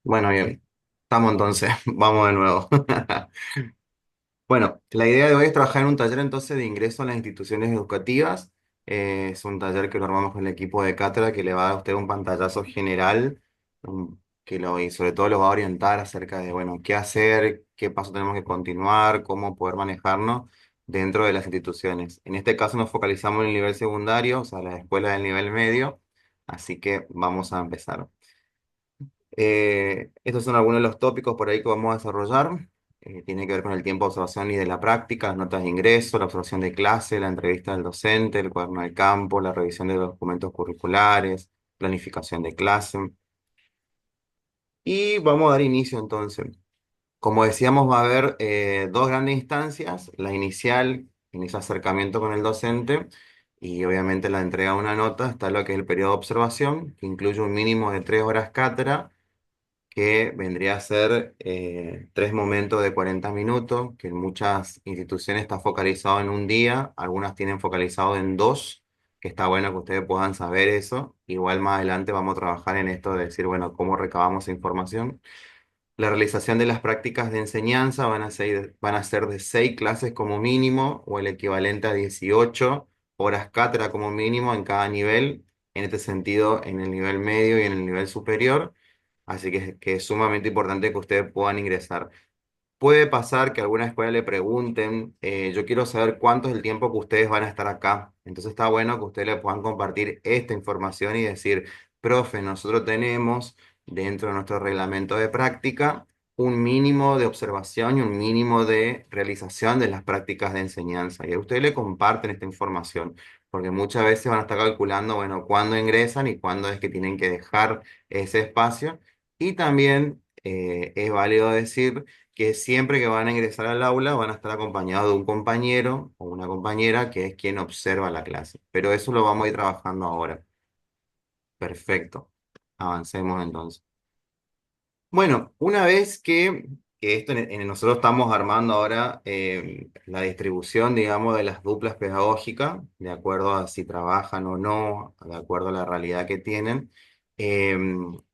Bueno, bien. Estamos entonces. Vamos de nuevo. Bueno, la idea de hoy es trabajar en un taller entonces de ingreso a las instituciones educativas. Es un taller que lo armamos con el equipo de cátedra que le va a dar a usted un pantallazo general, y sobre todo lo va a orientar acerca de, bueno, qué hacer, qué paso tenemos que continuar, cómo poder manejarnos dentro de las instituciones. En este caso nos focalizamos en el nivel secundario, o sea, la escuela del nivel medio, así que vamos a empezar. Estos son algunos de los tópicos por ahí que vamos a desarrollar. Tiene que ver con el tiempo de observación y de la práctica, las notas de ingreso, la observación de clase, la entrevista del docente, el cuaderno de campo, la revisión de los documentos curriculares, planificación de clase. Y vamos a dar inicio entonces. Como decíamos, va a haber dos grandes instancias, la inicial, inicio acercamiento con el docente, y obviamente la entrega de una nota. Está lo que es el periodo de observación, que incluye un mínimo de 3 horas cátedra, que vendría a ser 3 momentos de 40 minutos, que en muchas instituciones está focalizado en un día, algunas tienen focalizado en dos, que está bueno que ustedes puedan saber eso. Igual más adelante vamos a trabajar en esto de decir, bueno, cómo recabamos información. La realización de las prácticas de enseñanza van a ser de 6 clases como mínimo, o el equivalente a 18 horas cátedra como mínimo en cada nivel, en este sentido en el nivel medio y en el nivel superior. Así que es sumamente importante que ustedes puedan ingresar. Puede pasar que a alguna escuela le pregunten, yo quiero saber cuánto es el tiempo que ustedes van a estar acá. Entonces está bueno que ustedes le puedan compartir esta información y decir, profe, nosotros tenemos dentro de nuestro reglamento de práctica un mínimo de observación y un mínimo de realización de las prácticas de enseñanza. Y a ustedes le comparten esta información, porque muchas veces van a estar calculando, bueno, cuándo ingresan y cuándo es que tienen que dejar ese espacio. Y también es válido decir que siempre que van a ingresar al aula van a estar acompañados de un compañero o una compañera que es quien observa la clase. Pero eso lo vamos a ir trabajando ahora. Perfecto. Avancemos entonces. Bueno, una vez que esto nosotros estamos armando ahora la distribución, digamos, de las duplas pedagógicas, de acuerdo a si trabajan o no, de acuerdo a la realidad que tienen. eh,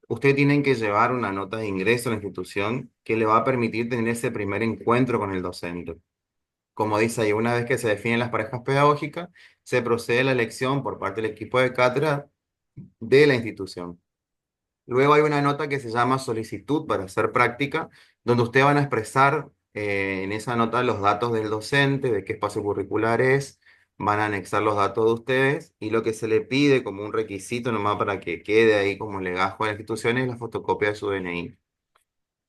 Ustedes tienen que llevar una nota de ingreso a la institución que le va a permitir tener ese primer encuentro con el docente. Como dice ahí, una vez que se definen las parejas pedagógicas, se procede a la elección por parte del equipo de cátedra de la institución. Luego hay una nota que se llama solicitud para hacer práctica, donde ustedes van a expresar en esa nota los datos del docente, de qué espacio curricular es, van a anexar los datos de ustedes, y lo que se le pide como un requisito nomás para que quede ahí como legajo a la institución es la fotocopia de su DNI.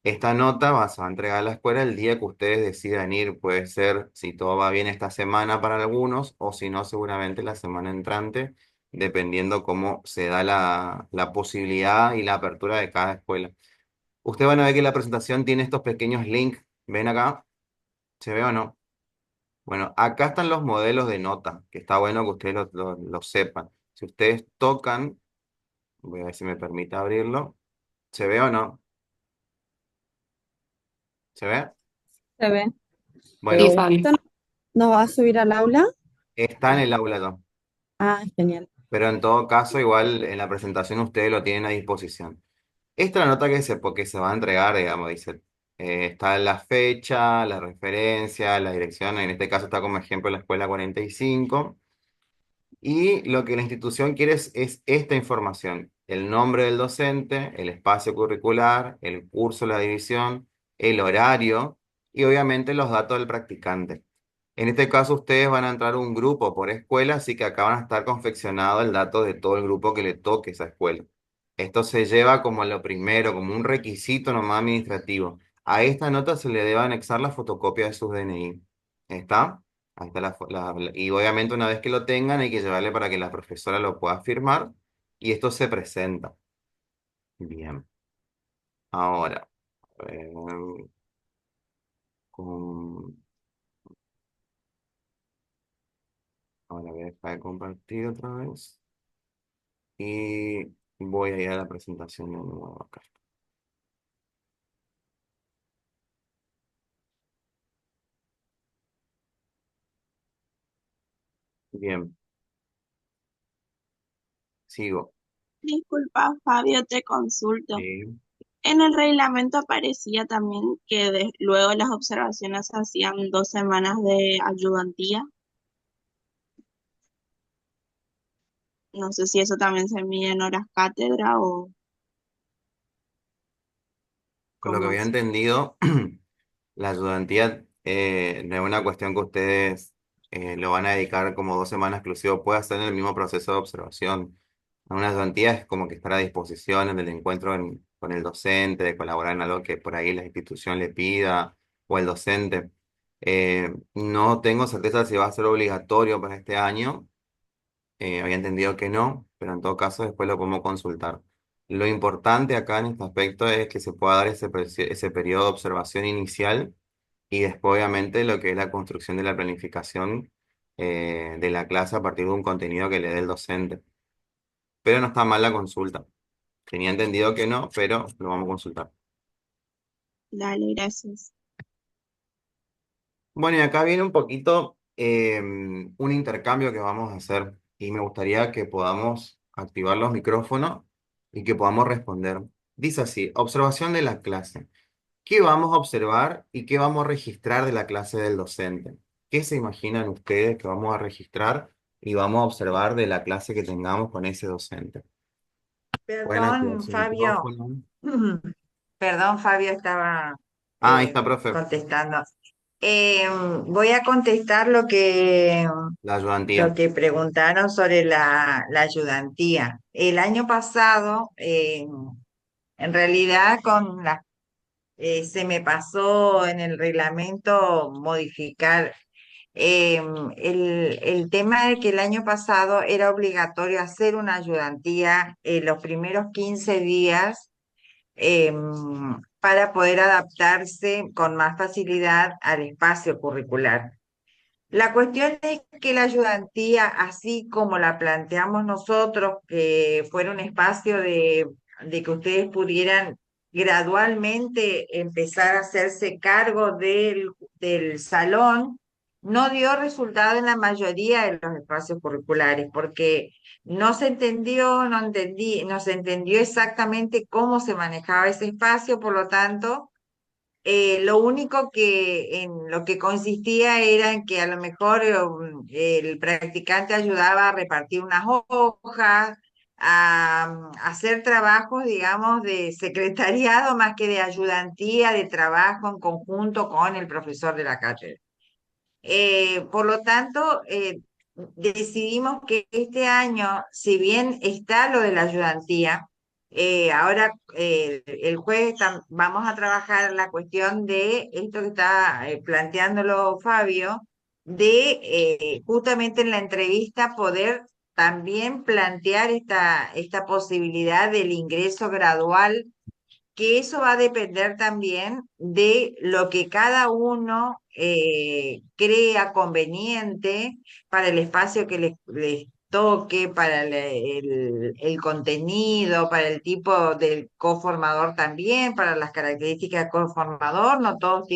Esta nota se va a entregar a la escuela el día que ustedes decidan ir. Puede ser, si todo va bien, esta semana para algunos, o si no, seguramente la semana entrante, dependiendo cómo se da la posibilidad y la apertura de cada escuela. Ustedes van a ver que la presentación tiene estos pequeños links. ¿Ven acá? ¿Se ve o no? Bueno, acá están los modelos de nota, que está bueno que ustedes lo sepan. Si ustedes tocan, voy a ver si me permite abrirlo. ¿Se ve o no? ¿Se ve? Se ve. Bueno, ¿Esto no va a subir al aula? está en el aula 2. Ah, genial. Pero en todo caso, igual en la presentación ustedes lo tienen a disposición. Esta es la nota porque se va a entregar, digamos, dice, está la fecha, la referencia, la dirección, en este caso está como ejemplo la escuela 45, y lo que la institución quiere es esta información: el nombre del docente, el espacio curricular, el curso, la división, el horario y obviamente los datos del practicante. En este caso, ustedes van a entrar a un grupo por escuela, así que acá van a estar confeccionado el dato de todo el grupo que le toque esa escuela. Esto se lleva como lo primero, como un requisito nomás administrativo. A esta nota se le debe anexar la fotocopia de sus DNI. ¿Está? Ahí está y obviamente una vez que lo tengan hay que llevarle para que la profesora lo pueda firmar, y esto se presenta. Bien. Ahora, eh, con- ahora voy a dejar de compartir otra vez. Y voy a ir a la presentación de nuevo acá. Bien, sigo. Disculpa, Fabio, te consulto. Sí. En el reglamento aparecía también que luego las observaciones se hacían 2 semanas de ayudantía. No sé si eso también se mide en horas cátedra o Por lo que cómo había es. entendido, la ayudantía no es una cuestión que ustedes lo van a dedicar como 2 semanas exclusivo, puede hacer en el mismo proceso de observación. Una ayudantía es como que estar a disposición en el encuentro con el docente, de colaborar en algo que por ahí la institución le pida o el docente. No tengo certeza si va a ser obligatorio para este año, había entendido que no, pero en todo caso después lo podemos consultar. Lo importante acá en este aspecto es que se pueda dar ese periodo de observación inicial y después obviamente lo que es la construcción de la planificación de la clase a partir de un contenido que le dé el docente. Pero no está mal la consulta. Tenía entendido que no, pero lo vamos a consultar. Dale, gracias. Bueno, y acá viene un poquito un intercambio que vamos a hacer y me gustaría que podamos activar los micrófonos y que podamos responder. Dice así, observación de la clase. ¿Qué vamos a observar y qué vamos a registrar de la clase del docente? ¿Qué se imaginan ustedes que vamos a registrar y vamos a observar de la clase que tengamos con ese docente? Pueden activar Perdón, su Fabio. micrófono. Perdón, Fabio, estaba Ah, ahí está, profe, contestando. Voy a contestar la lo ayudantía. que preguntaron sobre la ayudantía. El año pasado, en realidad, se me pasó en el reglamento modificar el tema de que el año pasado era obligatorio hacer una ayudantía los primeros 15 días para poder adaptarse con más facilidad al espacio curricular. La cuestión es que la ayudantía, así como la planteamos nosotros, que fuera un espacio de que ustedes pudieran gradualmente empezar a hacerse cargo del salón, no dio resultado en la mayoría de los espacios curriculares, porque no se entendió exactamente cómo se manejaba ese espacio, por lo tanto lo único que en lo que consistía era en que a lo mejor el practicante ayudaba a repartir unas hojas, a hacer trabajos, digamos, de secretariado más que de ayudantía, de trabajo en conjunto con el profesor de la cátedra. Por lo tanto, decidimos que este año, si bien está lo de la ayudantía, ahora el jueves vamos a trabajar la cuestión de esto que está planteándolo Fabio, de justamente en la entrevista poder también plantear esta posibilidad del ingreso gradual, que eso va a depender también de lo que cada uno crea conveniente para el espacio que les toque, para el contenido, para el tipo del coformador también, para las características del coformador. No todos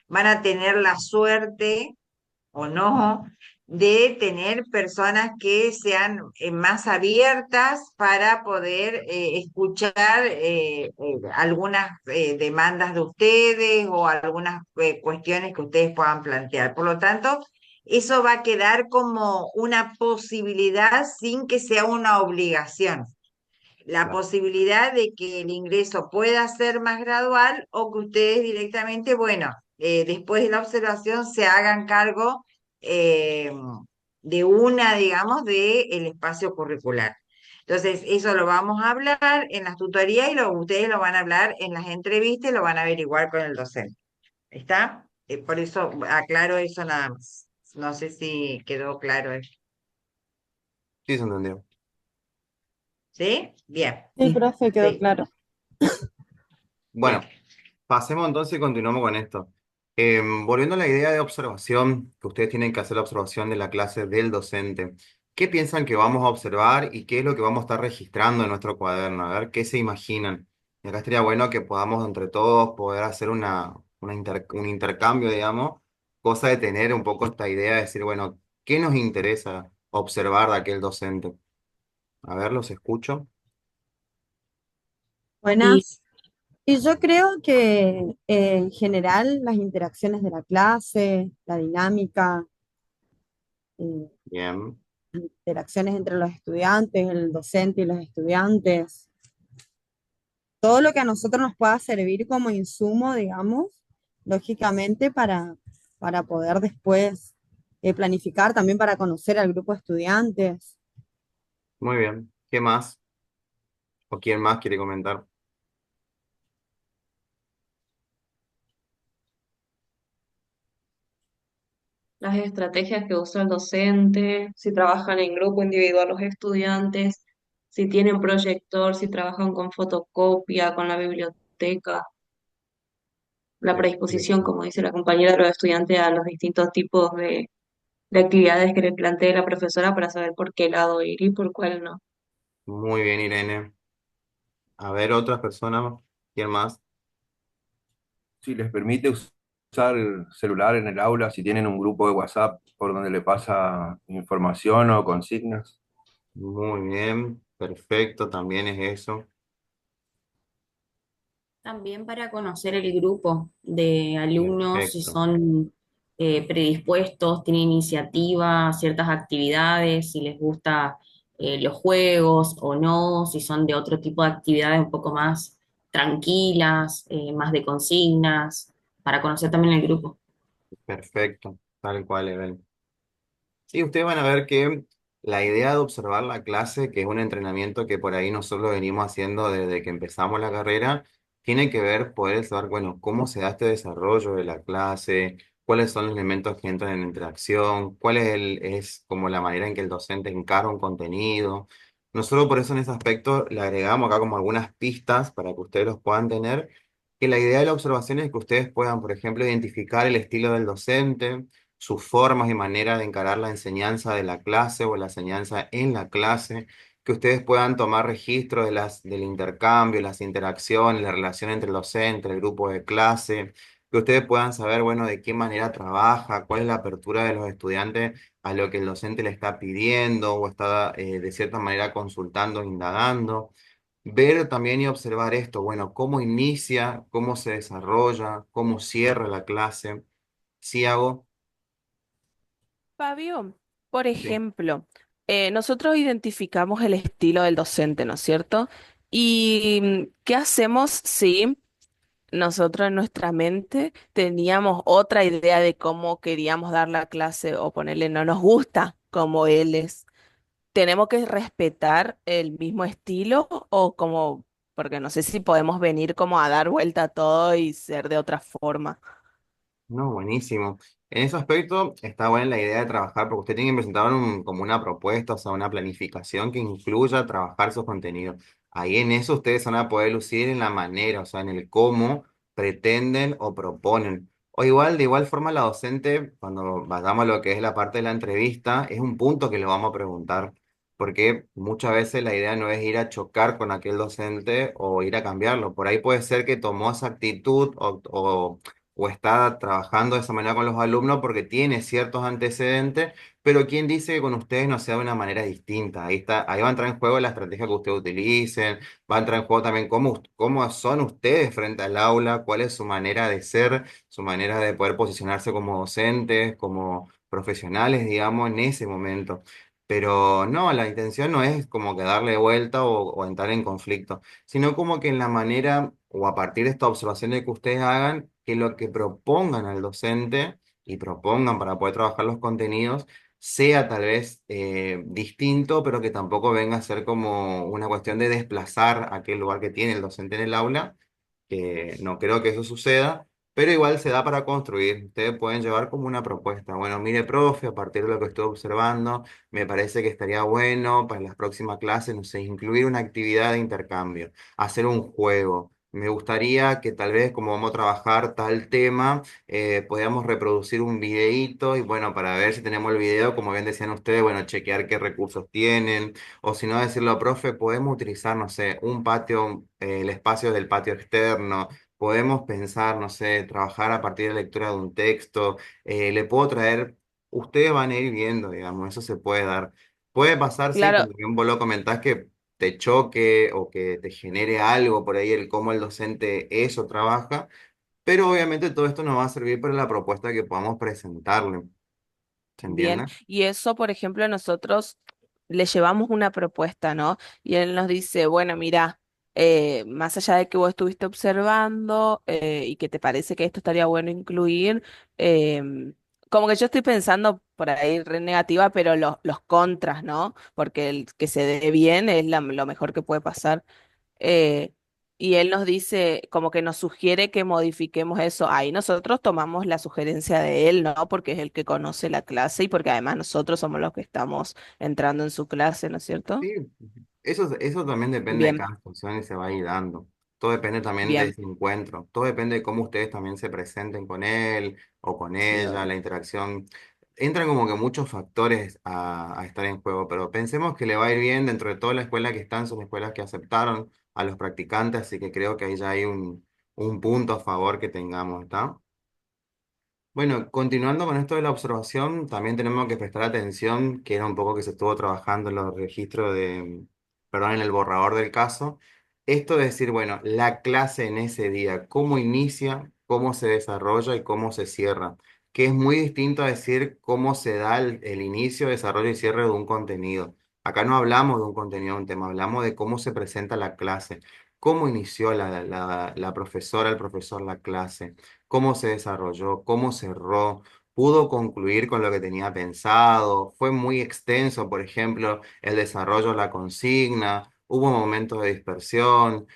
van a tener la suerte o no, de tener personas que sean más abiertas para poder escuchar algunas demandas de ustedes o algunas cuestiones que ustedes puedan plantear. Por lo tanto, eso va a quedar como una posibilidad sin que sea una obligación. La Claro. posibilidad de que el ingreso pueda ser más gradual o que ustedes directamente, bueno, después de la observación se hagan cargo eh, de una, digamos, del espacio curricular. Entonces, eso lo vamos a hablar en las tutorías y ustedes lo van a hablar en las entrevistas y lo van a averiguar con el docente. ¿Está? Por eso aclaro eso nada más. No sé si quedó claro eso. Sí, se entendió. ¿Sí? Bien. Sí, profe, quedó Sí, claro. bien. Bueno, pasemos entonces y continuamos con esto. Volviendo a la idea de observación, que ustedes tienen que hacer la observación de la clase del docente. ¿Qué piensan que vamos a observar y qué es lo que vamos a estar registrando en nuestro cuaderno? A ver, ¿qué se imaginan? Y acá estaría bueno que podamos entre todos poder hacer un intercambio, digamos, cosa de tener un poco esta idea de decir, bueno, ¿qué nos interesa observar de aquel docente? A ver, los escucho. Sí, Buenas. Y yo creo que en general las interacciones de la clase, la dinámica, eh, Bien, interacciones entre los estudiantes, el docente y los estudiantes, todo lo que a nosotros nos pueda servir como insumo, digamos, lógicamente para poder después planificar, también para conocer al grupo de estudiantes. muy bien. ¿Qué más? ¿O quién más quiere comentar? Las estrategias que usa el docente, si trabajan en grupo individual los estudiantes, si tienen proyector, si trabajan con fotocopia, con la biblioteca, la predisposición, Perfecto. como dice la compañera de los estudiantes, a los distintos tipos de actividades que le plantee la profesora para saber por qué lado ir y por cuál no. Muy bien, Irene. A ver, otras personas. ¿Quién más? Si les permite usar el celular en el aula, si tienen un grupo de WhatsApp por donde le pasa información o consignas. Muy bien, perfecto, también es eso. También para conocer el grupo de alumnos, si Perfecto. son predispuestos, tienen iniciativa, ciertas actividades, si les gusta los juegos o no, si son de otro tipo de actividades un poco más tranquilas, más de consignas, para conocer también el grupo. Perfecto, tal cual, Evel. Sí, ustedes van a ver que la idea de observar la clase, que es un entrenamiento que por ahí nosotros venimos haciendo desde que empezamos la carrera, tiene que ver, poder saber, bueno, cómo se da este desarrollo de la clase, cuáles son los elementos que entran en interacción, cuál es, es como la manera en que el docente encara un contenido. Nosotros por eso en ese aspecto le agregamos acá como algunas pistas para que ustedes los puedan tener, que la idea de la observación es que ustedes puedan, por ejemplo, identificar el estilo del docente, sus formas y maneras de encarar la enseñanza de la clase o la enseñanza en la clase, que ustedes puedan tomar registro de del intercambio, las interacciones, la relación entre el docente, el grupo de clase, que ustedes puedan saber, bueno, de qué manera trabaja, cuál es la apertura de los estudiantes a lo que el docente le está pidiendo o está de cierta manera consultando, indagando. Ver también y observar esto, bueno, cómo inicia, cómo se desarrolla, cómo cierra la clase. Si hago, Fabio, por sí. ejemplo, nosotros identificamos el estilo del docente, ¿no es cierto? ¿Y qué hacemos si nosotros en nuestra mente teníamos otra idea de cómo queríamos dar la clase o ponerle no nos gusta como él es? ¿Tenemos que respetar el mismo estilo o como, porque no sé si podemos venir como a dar vuelta a todo y ser de otra forma? No, buenísimo. En ese aspecto está buena la idea de trabajar, porque usted tiene que presentar como una propuesta, o sea, una planificación que incluya trabajar sus contenidos. Ahí en eso ustedes van a poder lucir en la manera, o sea, en el cómo pretenden o proponen. O igual, de igual forma, la docente, cuando vayamos a lo que es la parte de la entrevista, es un punto que le vamos a preguntar, porque muchas veces la idea no es ir a chocar con aquel docente o ir a cambiarlo. Por ahí puede ser que tomó esa actitud o está trabajando de esa manera con los alumnos porque tiene ciertos antecedentes, pero ¿quién dice que con ustedes no sea de una manera distinta? Ahí está, ahí va a entrar en juego la estrategia que ustedes utilicen, va a entrar en juego también cómo son ustedes frente al aula, cuál es su manera de ser, su manera de poder posicionarse como docentes, como profesionales, digamos, en ese momento. Pero no, la intención no es como que darle vuelta o entrar en conflicto, sino como que en la manera o a partir de esta observación de que ustedes hagan, que lo que propongan al docente y propongan para poder trabajar los contenidos sea tal vez distinto, pero que tampoco venga a ser como una cuestión de desplazar aquel lugar que tiene el docente en el aula, que no creo que eso suceda, pero igual se da para construir. Ustedes pueden llevar como una propuesta. Bueno, mire, profe, a partir de lo que estoy observando, me parece que estaría bueno para las próximas clases, no sé, incluir una actividad de intercambio, hacer un juego. Me gustaría que tal vez, como vamos a trabajar tal tema, podamos reproducir un videíto y bueno, para ver si tenemos el video, como bien decían ustedes, bueno, chequear qué recursos tienen, o si no, decirlo, profe, podemos utilizar, no sé, un patio, el espacio del patio externo, podemos pensar, no sé, trabajar a partir de la lectura de un texto, le puedo traer, ustedes van a ir viendo, digamos, eso se puede dar. Puede pasar, sí, Claro, como bien vos lo comentás, que te choque o que te genere algo por ahí el cómo el docente eso trabaja, pero obviamente todo esto nos va a servir para la propuesta que podamos presentarle. ¿Se Bien, entiende? y eso, por ejemplo, nosotros le llevamos una propuesta, ¿no? Y él nos dice, bueno, mira, más allá de que vos estuviste observando y que te parece que esto estaría bueno incluir, como que yo estoy pensando por ahí re negativa, pero los contras, ¿no? Porque el que se dé bien es lo mejor que puede pasar. eh, y él nos dice, como que nos sugiere que modifiquemos eso. Ahí nosotros tomamos la sugerencia de él, ¿no? Porque es el que conoce la clase y porque además nosotros somos los que estamos entrando en su clase, ¿no es cierto? Sí, eso también depende de Bien, cada función y se va a ir dando. Todo depende también de bien, ese encuentro. Todo depende de cómo ustedes también se presenten con él o con sí, ella, obvio. la interacción. Entran como que muchos factores a estar en juego, pero pensemos que le va a ir bien dentro de toda la escuela que están, son escuelas que aceptaron a los practicantes, así que creo que ahí ya hay un punto a favor que tengamos, ¿está? Bueno, continuando con esto de la observación, también tenemos que prestar atención, que era un poco que se estuvo trabajando en los registros de, perdón, en el borrador del caso. Esto de decir, bueno, la clase en ese día, cómo inicia, cómo se desarrolla y cómo se cierra, que es muy distinto a decir cómo se da el inicio, desarrollo y cierre de un contenido. Acá no hablamos de un contenido, de un tema, hablamos de cómo se presenta la clase, cómo inició la profesora, el profesor la clase, cómo se desarrolló, cómo cerró, pudo concluir con lo que tenía pensado, fue muy extenso, por ejemplo, el desarrollo de la consigna, hubo momentos de dispersión,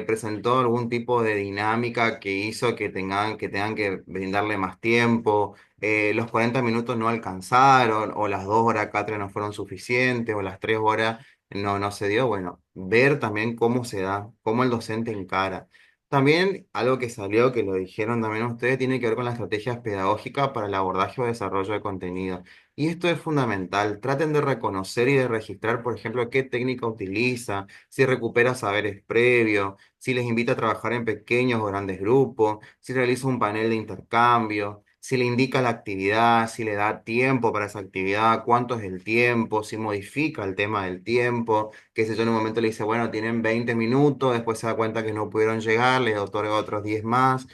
presentó algún tipo de dinámica que hizo que tengan que brindarle más tiempo, los 40 minutos no alcanzaron, o las 2 horas cátedra no fueron suficientes, o las 3 horas no se dio. Bueno, ver también cómo se da, cómo el docente encara. También algo que salió, que lo dijeron también ustedes, tiene que ver con las estrategias pedagógicas para el abordaje o desarrollo de contenido. Y esto es fundamental. Traten de reconocer y de registrar, por ejemplo, qué técnica utiliza, si recupera saberes previos, si les invita a trabajar en pequeños o grandes grupos, si realiza un panel de intercambio, si le indica la actividad, si le da tiempo para esa actividad, cuánto es el tiempo, si modifica el tema del tiempo, qué sé yo, en un momento le dice, bueno, tienen 20 minutos, después se da cuenta que no pudieron llegar, les otorga otros 10 más.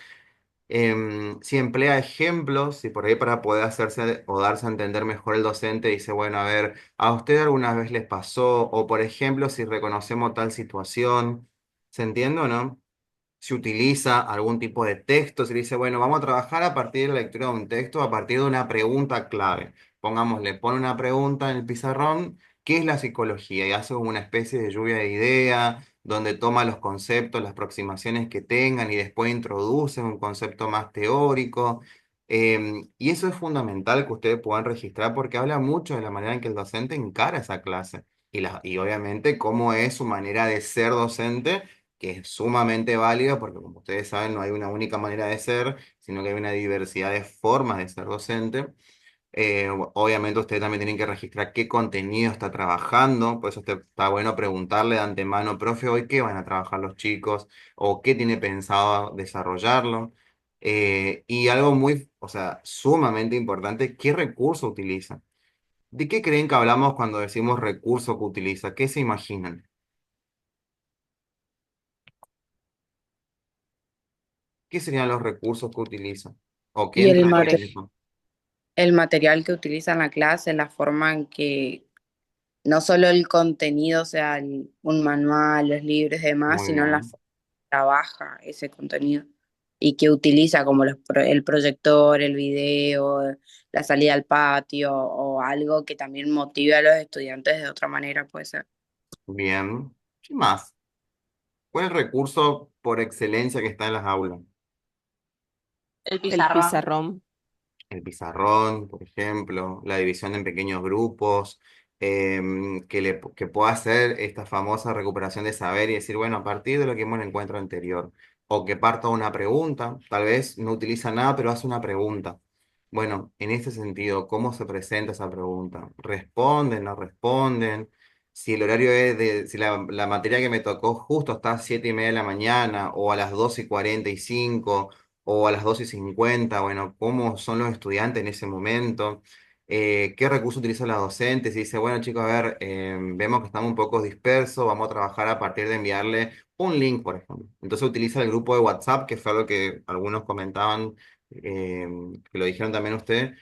Si emplea ejemplos, si por ahí para poder hacerse o darse a entender mejor el docente dice, bueno, a ver, ¿a usted alguna vez les pasó? O por ejemplo, si reconocemos tal situación, ¿se entiende o no? Si utiliza algún tipo de texto, si dice, bueno, vamos a trabajar a partir de la lectura de un texto, a partir de una pregunta clave. Pongamos, le pone una pregunta en el pizarrón, ¿qué es la psicología? Y hace como una especie de lluvia de ideas, donde toma los conceptos, las aproximaciones que tengan y después introduce un concepto más teórico. Y eso es fundamental que ustedes puedan registrar porque habla mucho de la manera en que el docente encara esa clase y obviamente cómo es su manera de ser docente, que es sumamente válido porque como ustedes saben no hay una única manera de ser, sino que hay una diversidad de formas de ser docente. Obviamente ustedes también tienen que registrar qué contenido está trabajando, por eso está bueno preguntarle de antemano, profe, hoy qué van a trabajar los chicos o qué tiene pensado desarrollarlo. Y algo muy, o sea, sumamente importante, ¿qué recurso utiliza? ¿De qué creen que hablamos cuando decimos recurso que utiliza? ¿Qué se imaginan? ¿Qué serían los recursos que utiliza? ¿O qué Y entra en eso? el material que utiliza en la clase, la forma en que no solo el contenido sea un manual, los libros y demás, Muy sino en la bien. forma que trabaja ese contenido y que utiliza como el proyector, el video, la salida al patio o algo que también motive a los estudiantes de otra manera, puede ser. Bien. ¿Qué más? ¿Cuál es el recurso por excelencia que está en las aulas? El el pizarrón. pizarrón. El pizarrón, por ejemplo, la división en pequeños grupos, que pueda hacer esta famosa recuperación de saber y decir, bueno, a partir de lo que vimos en el encuentro anterior, o que parta una pregunta, tal vez no utiliza nada, pero hace una pregunta. Bueno, en este sentido, ¿cómo se presenta esa pregunta? ¿Responden, no responden? Si el horario es si la materia que me tocó justo está a 7:30 de la mañana o a las 12:45 o a las 12:50, bueno, cómo son los estudiantes en ese momento. qué recurso utiliza la docente, si dice, bueno chicos, a ver, vemos que estamos un poco dispersos, vamos a trabajar a partir de enviarle un link, por ejemplo. Entonces utiliza el grupo de WhatsApp, que fue algo que algunos comentaban, eh, que lo dijeron también ustedes.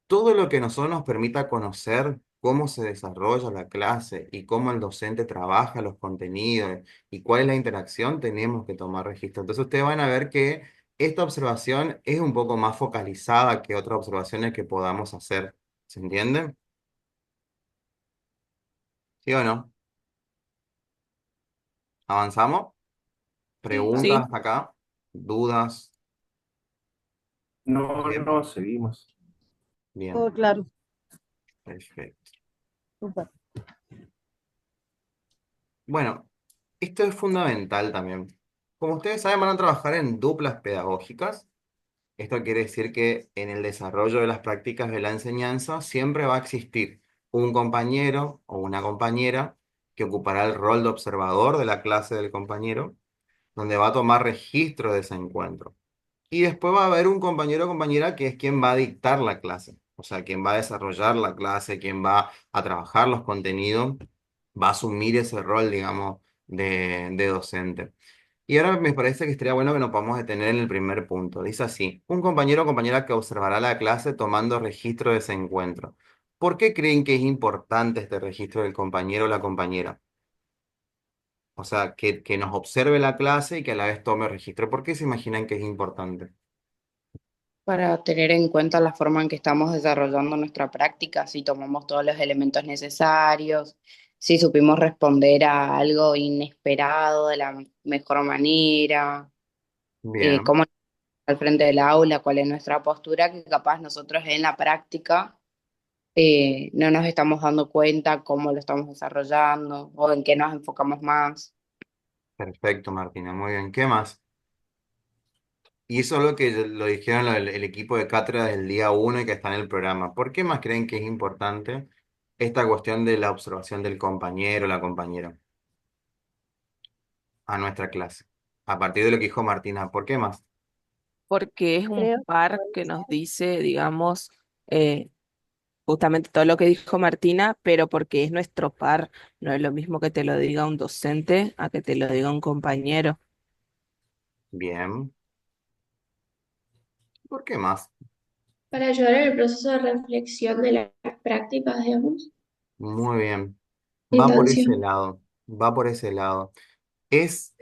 Todo lo que nosotros nos permita conocer cómo se desarrolla la clase y cómo el docente trabaja los contenidos y cuál es la interacción, tenemos que tomar registro. Entonces ustedes van a ver que esta observación es un poco más focalizada que otras observaciones que podamos hacer. ¿Se entiende? ¿Sí o no? ¿Avanzamos? Sí. ¿Preguntas Sí, hasta acá? ¿Dudas? No, Bien, no, seguimos. bien, Todo claro, perfecto. súper. Bueno, esto es fundamental también. Como ustedes saben, van a trabajar en duplas pedagógicas. Esto quiere decir que en el desarrollo de las prácticas de la enseñanza siempre va a existir un compañero o una compañera que ocupará el rol de observador de la clase del compañero, donde va a tomar registro de ese encuentro. Y después va a haber un compañero o compañera que es quien va a dictar la clase, o sea, quien va a desarrollar la clase, quien va a trabajar los contenidos, va a asumir ese rol, digamos, de docente. Y ahora me parece que estaría bueno que nos podamos detener en el primer punto. Dice así, un compañero o compañera que observará la clase tomando registro de ese encuentro. ¿Por qué creen que es importante este registro del compañero o la compañera? O sea, que nos observe la clase y que a la vez tome registro. ¿Por qué se imaginan que es importante? Para tener en cuenta la forma en que estamos desarrollando nuestra práctica, si tomamos todos los elementos necesarios, si supimos responder a algo inesperado de la mejor manera, Bien, cómo al frente del aula, cuál es nuestra postura, que capaz nosotros en la práctica no nos estamos dando cuenta cómo lo estamos desarrollando o en qué nos enfocamos más. perfecto, Martina. Muy bien. ¿Qué más? Y eso es lo que lo dijeron el equipo de cátedra del día uno y que está en el programa. ¿Por qué más creen que es importante esta cuestión de la observación del compañero o la compañera a nuestra clase? A partir de lo que dijo Martina, ¿por qué más? porque es un Creo que par puede que ser. nos dice, digamos, eh, justamente todo lo que dijo Martina, pero porque es nuestro par. No es lo mismo que te lo diga un docente a que te lo diga un compañero. Bien. ¿Por qué más? Para ayudar en el proceso de reflexión de las prácticas, digamos, Muy bien. Va por ese intención. lado. Va por ese lado. Es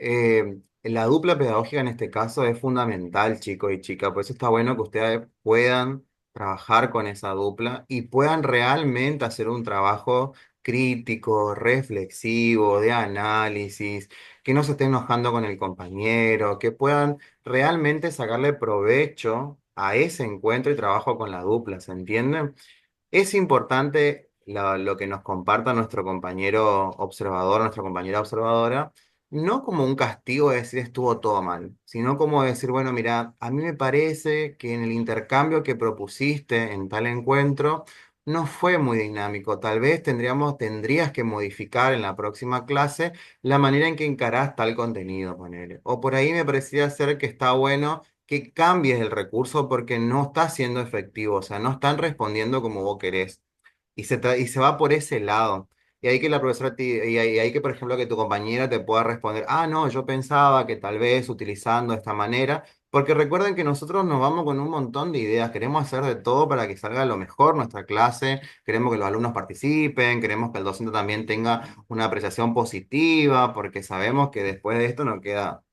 la dupla pedagógica en este caso es fundamental, chicos y chicas. Por eso está bueno que ustedes puedan trabajar con esa dupla y puedan realmente hacer un trabajo crítico, reflexivo, de análisis, que no se estén enojando con el compañero, que puedan realmente sacarle provecho a ese encuentro y trabajo con la dupla, ¿se entiende? Es importante lo que nos comparta nuestro compañero observador, nuestra compañera observadora, no como un castigo de decir estuvo todo mal, sino como decir, bueno, mira, a mí me parece que en el intercambio que propusiste en tal encuentro no fue muy dinámico. Tal vez tendrías que modificar en la próxima clase la manera en que encarás tal contenido, ponele. O por ahí me parecía ser que está bueno que cambies el recurso porque no está siendo efectivo, o sea, no están respondiendo como vos querés. Y se va por ese lado. Y ahí que la profesora, y ahí que, por ejemplo, que tu compañera te pueda responder, ah, no, yo pensaba que tal vez utilizando esta manera, porque recuerden que nosotros nos vamos con un montón de ideas, queremos hacer de todo para que salga lo mejor nuestra clase, queremos que los alumnos participen, queremos que el docente también tenga una apreciación positiva, porque sabemos que después de esto nos queda,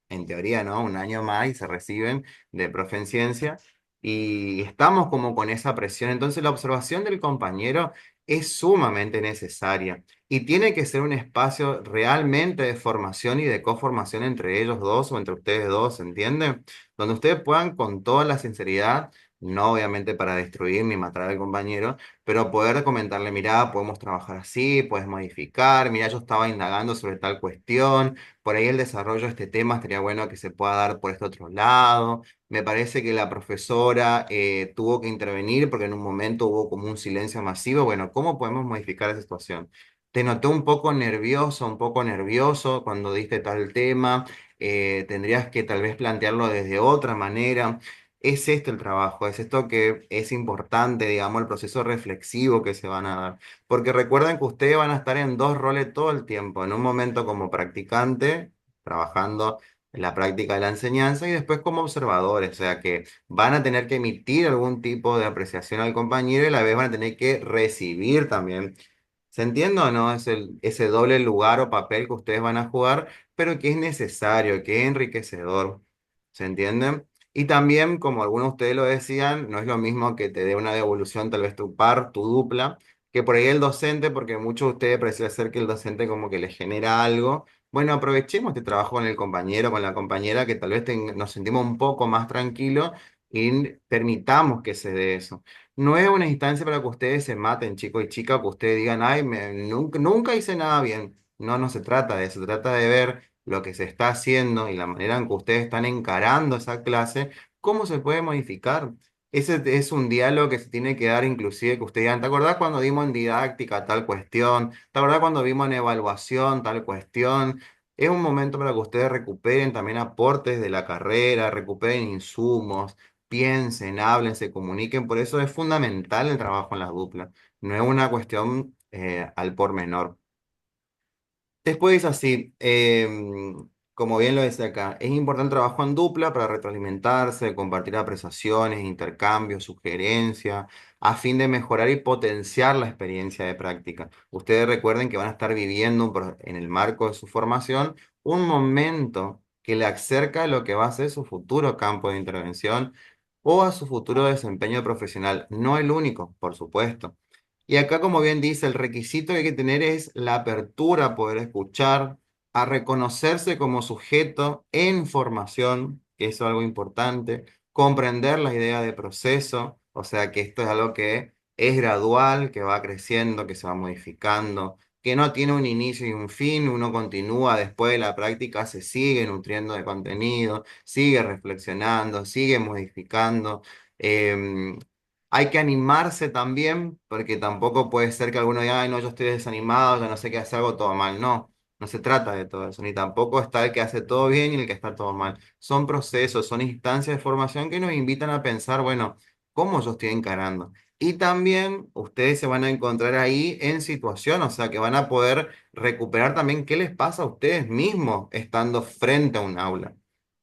en teoría, ¿no? Un año más y se reciben de profe en ciencia. Y estamos como con esa presión. Entonces la observación del compañero es sumamente necesaria y tiene que ser un espacio realmente de formación y de coformación entre ellos dos o entre ustedes dos, ¿entienden? Donde ustedes puedan con toda la sinceridad, no obviamente para destruir ni matar al compañero, pero poder comentarle, mira, podemos trabajar así, puedes modificar, mira, yo estaba indagando sobre tal cuestión, por ahí el desarrollo de este tema estaría bueno que se pueda dar por este otro lado. Me parece que la profesora tuvo que intervenir porque en un momento hubo como un silencio masivo. Bueno, ¿cómo podemos modificar esa situación? Te noté un poco nervioso, un poco nervioso cuando diste tal tema. Tendrías que tal vez plantearlo desde otra manera. Es este el trabajo, es esto que es importante, digamos, el proceso reflexivo que se van a dar. Porque recuerden que ustedes van a estar en dos roles todo el tiempo, en un momento como practicante, trabajando en la práctica de la enseñanza, y después como observadores, o sea que van a tener que emitir algún tipo de apreciación al compañero y a la vez van a tener que recibir también. ¿Se entiende o no? Es ese doble lugar o papel que ustedes van a jugar, pero que es necesario, que es enriquecedor. ¿Se entiende? Y también, como algunos de ustedes lo decían, no es lo mismo que te dé una devolución, tal vez tu par, tu dupla, que por ahí el docente, porque muchos de ustedes parece ser que el docente como que les genera algo. Bueno, aprovechemos este trabajo con el compañero, con la compañera, que tal vez nos sentimos un poco más tranquilos y permitamos que se dé eso. No es una instancia para que ustedes se maten, chicos y chicas, que ustedes digan, ay, nunca hice nada bien. No, no se trata de eso, se trata de ver lo que se está haciendo y la manera en que ustedes están encarando esa clase, cómo se puede modificar. Ese es un diálogo que se tiene que dar inclusive que ustedes digan, ¿te acordás cuando dimos en didáctica tal cuestión? ¿Te acordás cuando vimos en evaluación tal cuestión? Es un momento para que ustedes recuperen también aportes de la carrera, recuperen insumos, piensen, hablen, se comuniquen. Por eso es fundamental el trabajo en las duplas. No es una cuestión al por menor. Después, así, como bien lo decía acá, es importante el trabajo en dupla para retroalimentarse, compartir apreciaciones, intercambios, sugerencias, a fin de mejorar y potenciar la experiencia de práctica. Ustedes recuerden que van a estar viviendo en el marco de su formación un momento que le acerca a lo que va a ser su futuro campo de intervención o a su futuro desempeño profesional. No el único, por supuesto. Y acá, como bien dice, el requisito que hay que tener es la apertura a poder escuchar, a reconocerse como sujeto en formación, que eso es algo importante, comprender la idea de proceso, o sea que esto es algo que es gradual, que va creciendo, que se va modificando, que no tiene un inicio y un fin, uno continúa después de la práctica, se sigue nutriendo de contenido, sigue reflexionando, sigue modificando. em, Hay que animarse también, porque tampoco puede ser que alguno diga, ay, no, yo estoy desanimado, ya no sé qué hacer, hago todo mal. No, no se trata de todo eso, ni tampoco está el que hace todo bien y el que está todo mal. Son procesos, son instancias de formación que nos invitan a pensar, bueno, ¿cómo yo estoy encarando? Y también ustedes se van a encontrar ahí en situación, o sea, que van a poder recuperar también qué les pasa a ustedes mismos estando frente a un aula.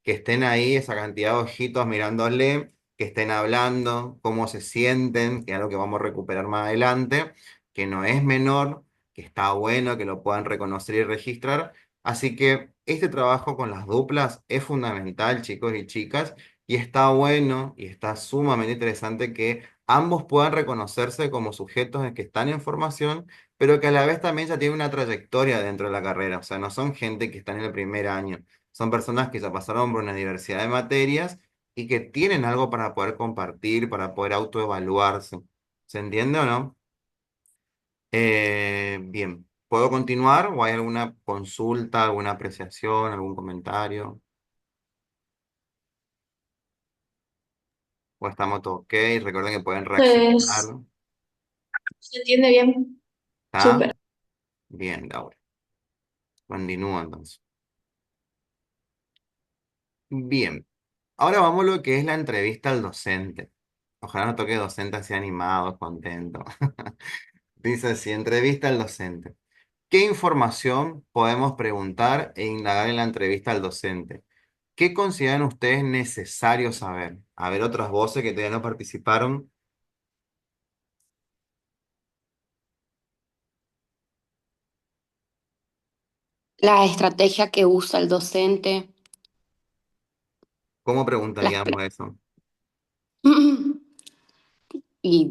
Que estén ahí esa cantidad de ojitos mirándole, que estén hablando, cómo se sienten, que es algo que vamos a recuperar más adelante, que no es menor, que está bueno, que lo puedan reconocer y registrar. Así que este trabajo con las duplas es fundamental, chicos y chicas, y está bueno y está sumamente interesante que ambos puedan reconocerse como sujetos que están en formación, pero que a la vez también ya tienen una trayectoria dentro de la carrera. O sea, no son gente que están en el primer año, son personas que ya pasaron por una diversidad de materias y que tienen algo para poder compartir, para poder autoevaluarse. ¿Se entiende o no? Bien, ¿puedo continuar o hay alguna consulta, alguna apreciación, algún comentario? ¿O estamos todos ok? Recuerden que pueden reaccionar. Pues se entiende bien. ¿Está? Súper. Bien, Laura. Continúo entonces. Bien, ahora vamos a lo que es la entrevista al docente. Ojalá nos toque docente así animado, contento. Dice así, entrevista al docente. ¿Qué información podemos preguntar e indagar en la entrevista al docente? ¿Qué consideran ustedes necesario saber? A ver, otras voces que todavía no participaron. La estrategia que usa el docente, ¿Cómo las preguntaríamos eso? y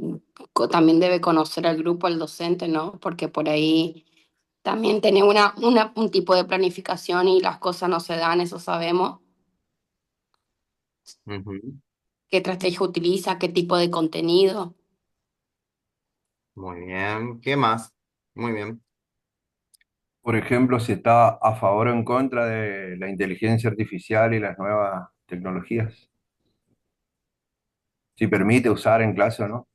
también debe conocer al grupo, al docente, ¿no? Porque por ahí también tiene un tipo de planificación y las cosas no se dan, eso sabemos. Ujú. ¿Qué estrategia utiliza? ¿Qué tipo de contenido? Muy bien. ¿Qué más? Muy bien. Por ejemplo, si está a favor o en contra de la inteligencia artificial y las nuevas tecnologías. Si permite usar en clase o no.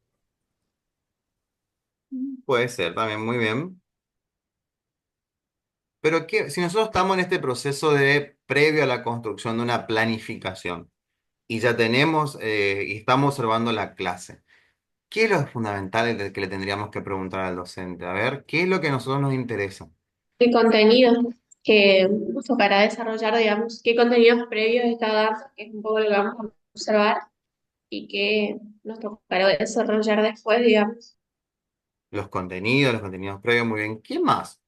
Puede ser también, muy bien. Pero si nosotros estamos en este proceso de previo a la construcción de una planificación, y ya tenemos y estamos observando la clase. ¿Qué es lo fundamental que le tendríamos que preguntar al docente? A ver, ¿qué es lo que a nosotros nos interesa? ¿Qué contenidos que nos tocará desarrollar, digamos? ¿Qué contenidos previos está dando? Que es un poco lo que vamos a observar y qué nos tocará desarrollar después, digamos. Los contenidos previos, muy bien. ¿Qué más?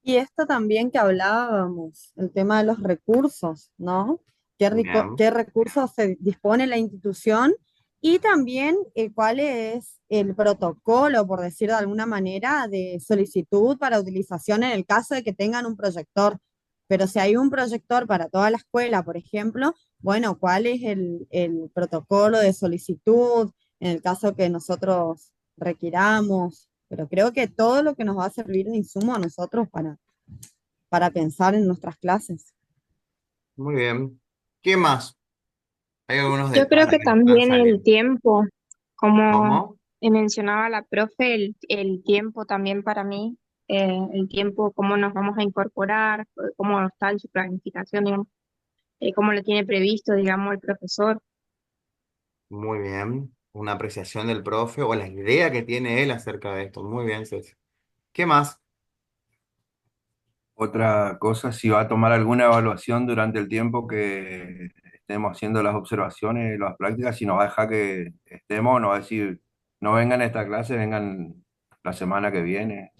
Y esto también que hablábamos, el tema de los recursos, ¿no? Bien, ¿Qué recursos se dispone la institución? Y también cuál es el protocolo, por decir de alguna manera, de solicitud para utilización en el caso de que tengan un proyector. Pero si hay un proyector para toda la escuela, por ejemplo, bueno, ¿cuál es el protocolo de solicitud en el caso que nosotros requiramos? Pero creo que todo lo que nos va a servir de insumo a nosotros para pensar en nuestras clases. muy bien. ¿Qué más? Hay algunos Yo creo detalles que que nos están también el saliendo. tiempo, como ¿Cómo? mencionaba la profe, el tiempo también para mí, el tiempo, cómo nos vamos a incorporar, cómo está en su planificación, digamos, cómo lo tiene previsto, digamos, el profesor. Muy bien. Una apreciación del profe o la idea que tiene él acerca de esto. Muy bien, Ceci. ¿Qué más? Otra cosa, si va a tomar alguna evaluación durante el tiempo que estemos haciendo las observaciones, las prácticas, si nos va a dejar que estemos, nos va a decir, no vengan a esta clase, vengan la semana que viene.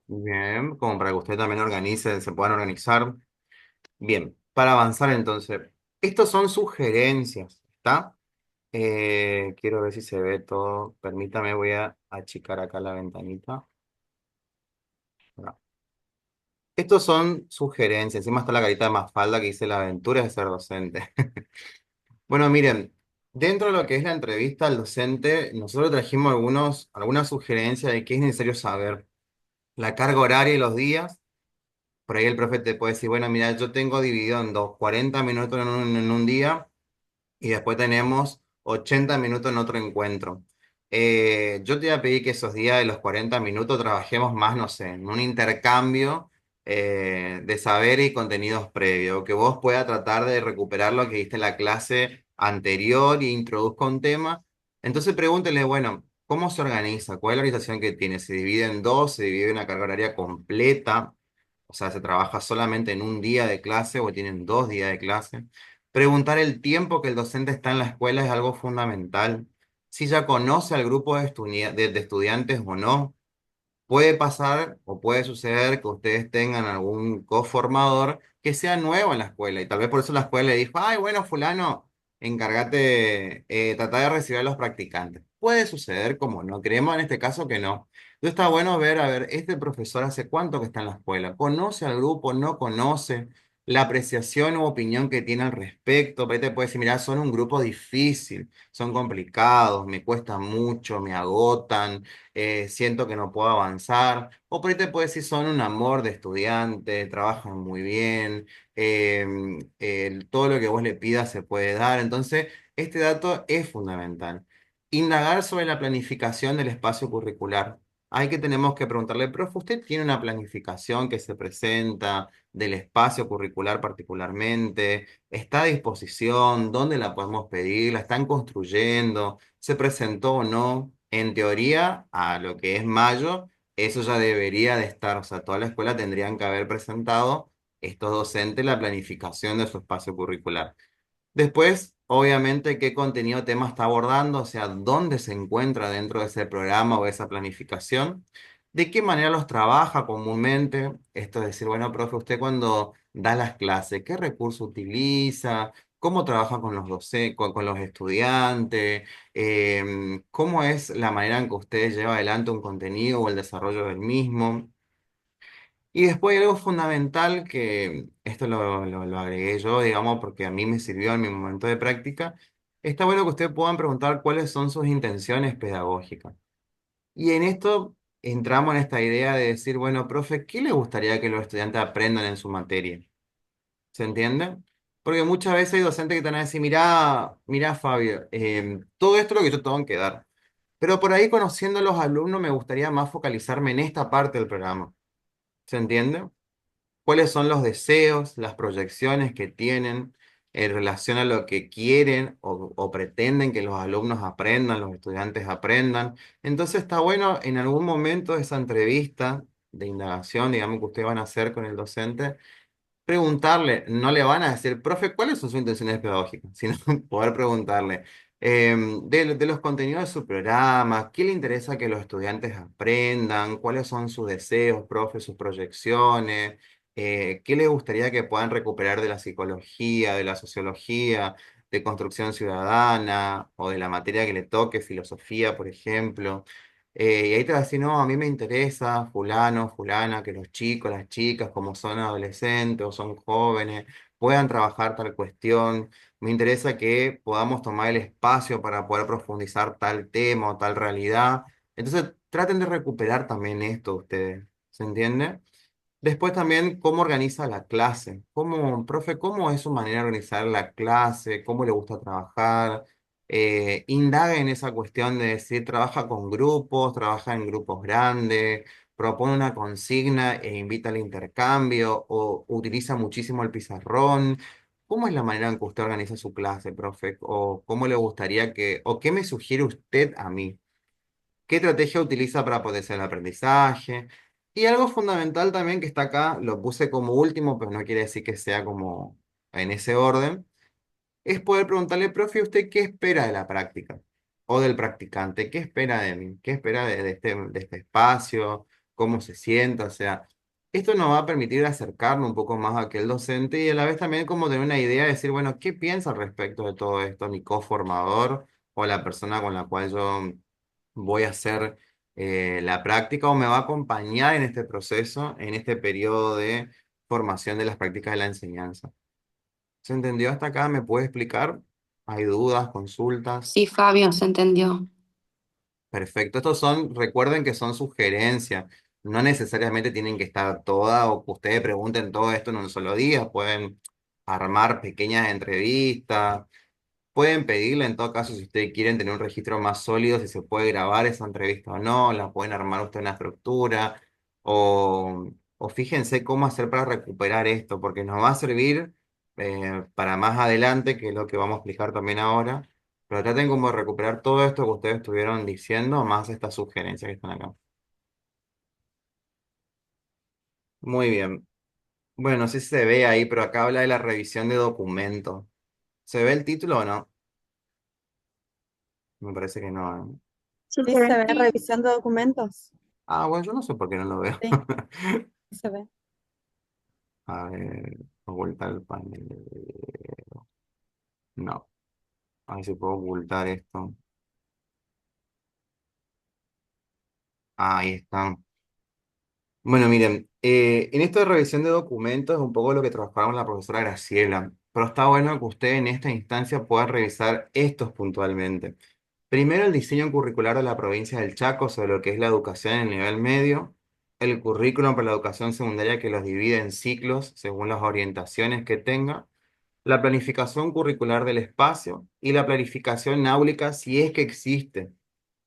Bien, como para que usted también organice, se puedan organizar. Bien, para avanzar entonces, estos son sugerencias, ¿está? Quiero ver si se ve todo. Permítame, voy a achicar acá la ventanita. No. Estos son sugerencias. Encima está la carita de Mafalda que dice la aventura de ser docente. Bueno, miren, dentro de lo que es la entrevista al docente, nosotros trajimos algunas sugerencias de qué es necesario saber. La carga horaria y los días. Por ahí el profe te puede decir, bueno, mira, yo tengo dividido en dos, 40 minutos en un día y después tenemos 80 minutos en otro encuentro. Yo te voy a pedir que esos días de los 40 minutos trabajemos más, no sé, en un intercambio de saber y contenidos previos, que vos puedas tratar de recuperar lo que viste en la clase anterior y introduzca un tema. Entonces pregúntele, bueno, ¿cómo se organiza? ¿Cuál es la organización que tiene? ¿Se divide en dos? ¿Se divide en una carga horaria completa? O sea, ¿se trabaja solamente en un día de clase o tienen 2 días de clase? Preguntar el tiempo que el docente está en la escuela es algo fundamental. Si ya conoce al grupo de estudiantes o no. Puede pasar o puede suceder que ustedes tengan algún coformador que sea nuevo en la escuela y tal vez por eso la escuela le dijo, ay, bueno, fulano, encárgate, trata de recibir a los practicantes. Puede suceder, como no, creemos en este caso que no. Entonces está bueno ver, a ver, este profesor hace cuánto que está en la escuela, conoce al grupo, no conoce, la apreciación u opinión que tiene al respecto. Por ahí te puede decir, mira, son un grupo difícil, son complicados, me cuesta mucho, me agotan, siento que no puedo avanzar, o por ahí te puedo decir, son un amor de estudiante, trabajan muy bien, todo lo que vos le pidas se puede dar, entonces este dato es fundamental. Indagar sobre la planificación del espacio curricular. Hay que tenemos que preguntarle, profe, ¿usted tiene una planificación que se presenta del espacio curricular particularmente? ¿Está a disposición? ¿Dónde la podemos pedir? ¿La están construyendo? ¿Se presentó o no? En teoría, a lo que es mayo, eso ya debería de estar, o sea, toda la escuela tendrían que haber presentado estos docentes la planificación de su espacio curricular. Después, obviamente, qué contenido tema está abordando, o sea, dónde se encuentra dentro de ese programa o esa planificación, de qué manera los trabaja comúnmente. Esto es decir, bueno, profe, usted cuando da las clases, ¿qué recurso utiliza? ¿Cómo trabaja con los con los estudiantes? ¿Cómo es la manera en que usted lleva adelante un contenido o el desarrollo del mismo? Y después hay algo fundamental que esto lo agregué yo, digamos, porque a mí me sirvió en mi momento de práctica. Está bueno que ustedes puedan preguntar cuáles son sus intenciones pedagógicas. Y en esto entramos en esta idea de decir, bueno, profe, ¿qué le gustaría que los estudiantes aprendan en su materia? ¿Se entiende? Porque muchas veces hay docentes que te van a decir, mira, Fabio, todo esto es lo que yo tengo que dar. Pero por ahí conociendo a los alumnos me gustaría más focalizarme en esta parte del programa. ¿Se entiende? ¿Cuáles son los deseos, las proyecciones que tienen? en relación a lo que quieren o pretenden que los alumnos aprendan, los estudiantes aprendan. Entonces está bueno en algún momento esa entrevista de indagación, digamos, que ustedes van a hacer con el docente, preguntarle, no le van a decir, profe, ¿cuáles son sus intenciones pedagógicas? Sino poder preguntarle de los contenidos de su programa, qué le interesa que los estudiantes aprendan, cuáles son sus deseos, profe, sus proyecciones, qué le gustaría que puedan recuperar de la psicología, de la sociología, de construcción ciudadana o de la materia que le toque, filosofía, por ejemplo. Y ahí te va a decir, no, a mí me interesa fulano, fulana, que los chicos, las chicas, como son adolescentes o son jóvenes, puedan trabajar tal cuestión. Me interesa que podamos tomar el espacio para poder profundizar tal tema o tal realidad. Entonces, traten de recuperar también esto ustedes, ¿se entiende? Después también, ¿cómo organiza la clase? ¿Cómo, profe, cómo es su manera de organizar la clase? ¿Cómo le gusta trabajar? Indaga en esa cuestión de decir, trabaja con grupos, trabaja en grupos grandes, propone una consigna e invita al intercambio o utiliza muchísimo el pizarrón. ¿Cómo es la manera en que usted organiza su clase, profe? ¿O cómo le gustaría que, o qué me sugiere usted a mí? ¿Qué estrategia utiliza para potenciar el aprendizaje? Y algo fundamental también que está acá, lo puse como último, pero no quiere decir que sea como en ese orden, es poder preguntarle, profe, ¿usted qué espera de la práctica? O del practicante, ¿qué espera de mí? ¿Qué espera de este espacio? ¿Cómo se sienta? O sea, esto nos va a permitir acercarnos un poco más a aquel docente y a la vez también como tener una idea de decir, bueno, ¿qué piensa al respecto de todo esto mi coformador o la persona con la cual yo voy a hacer la práctica o me va a acompañar en este proceso, en este periodo de formación de las prácticas de la enseñanza? ¿Se entendió hasta acá? ¿Me puede explicar? ¿Hay dudas, consultas? Sí, Fabio, se entendió. Perfecto. Estos son, recuerden que son sugerencias. No necesariamente tienen que estar todas o que ustedes pregunten todo esto en un solo día. Pueden armar pequeñas entrevistas. Pueden pedirle en todo caso si ustedes quieren tener un registro más sólido, si se puede grabar esa entrevista o no, la pueden armar ustedes una estructura o fíjense cómo hacer para recuperar esto, porque nos va a servir para más adelante, que es lo que vamos a explicar también ahora, pero traten como de recuperar todo esto que ustedes estuvieron diciendo, más estas sugerencias que están acá. Muy bien. Bueno, no sé si se ve ahí, pero acá habla de la revisión de documentos. ¿Se ve el título o no? Me parece que no, ¿eh? Sí, Sí, se se ve. ve revisión de documentos. Ah, bueno, yo no sé por qué no lo veo. Sí, sí se ve. A ver, ocultar el panel de video. No, a ver si puedo ocultar esto. Ah, ahí está. Bueno, miren, en esto de revisión de documentos es un poco lo que trabajamos la profesora Graciela, pero está bueno que usted en esta instancia pueda revisar estos puntualmente. Primero, el diseño curricular de la provincia del Chaco sobre lo que es la educación en el nivel medio, el currículum para la educación secundaria que los divide en ciclos según las orientaciones que tenga, la planificación curricular del espacio y la planificación áulica si es que existe,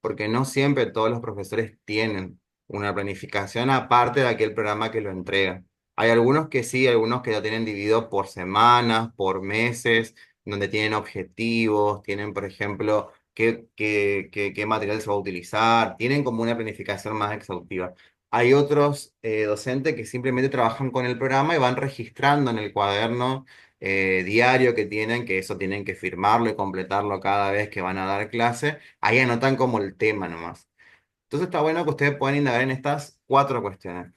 porque no siempre todos los profesores tienen una planificación aparte de aquel programa que lo entrega. Hay algunos que sí, algunos que ya tienen dividido por semanas, por meses, donde tienen objetivos, tienen, por ejemplo, qué material se va a utilizar, tienen como una planificación más exhaustiva. Hay otros docentes que simplemente trabajan con el programa y van registrando en el cuaderno diario que tienen, que eso tienen que firmarlo y completarlo cada vez que van a dar clase. Ahí anotan como el tema nomás. Entonces está bueno que ustedes puedan indagar en estas cuatro cuestiones.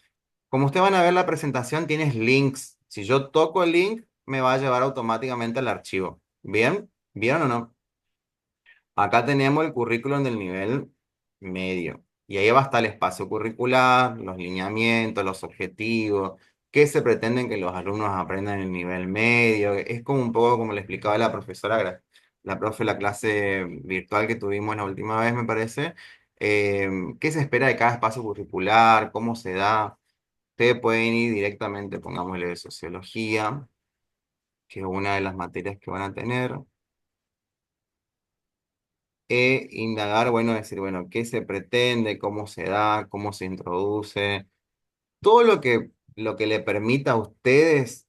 Como ustedes van a ver la presentación, tienes links. Si yo toco el link, me va a llevar automáticamente al archivo. ¿Bien? ¿Vieron o no? Acá tenemos el currículum del nivel medio. Y ahí va a estar el espacio curricular, los lineamientos, los objetivos, qué se pretenden que los alumnos aprendan en el nivel medio. Es como un poco como le explicaba la profesora, la profe, la clase virtual que tuvimos la última vez, me parece. ¿Qué se espera de cada espacio curricular? ¿Cómo se da? Ustedes pueden ir directamente, pongámosle de sociología, que es una de las materias que van a tener. Indagar, bueno, decir, bueno, qué se pretende, cómo se da, cómo se introduce, todo lo que lo que le permita a ustedes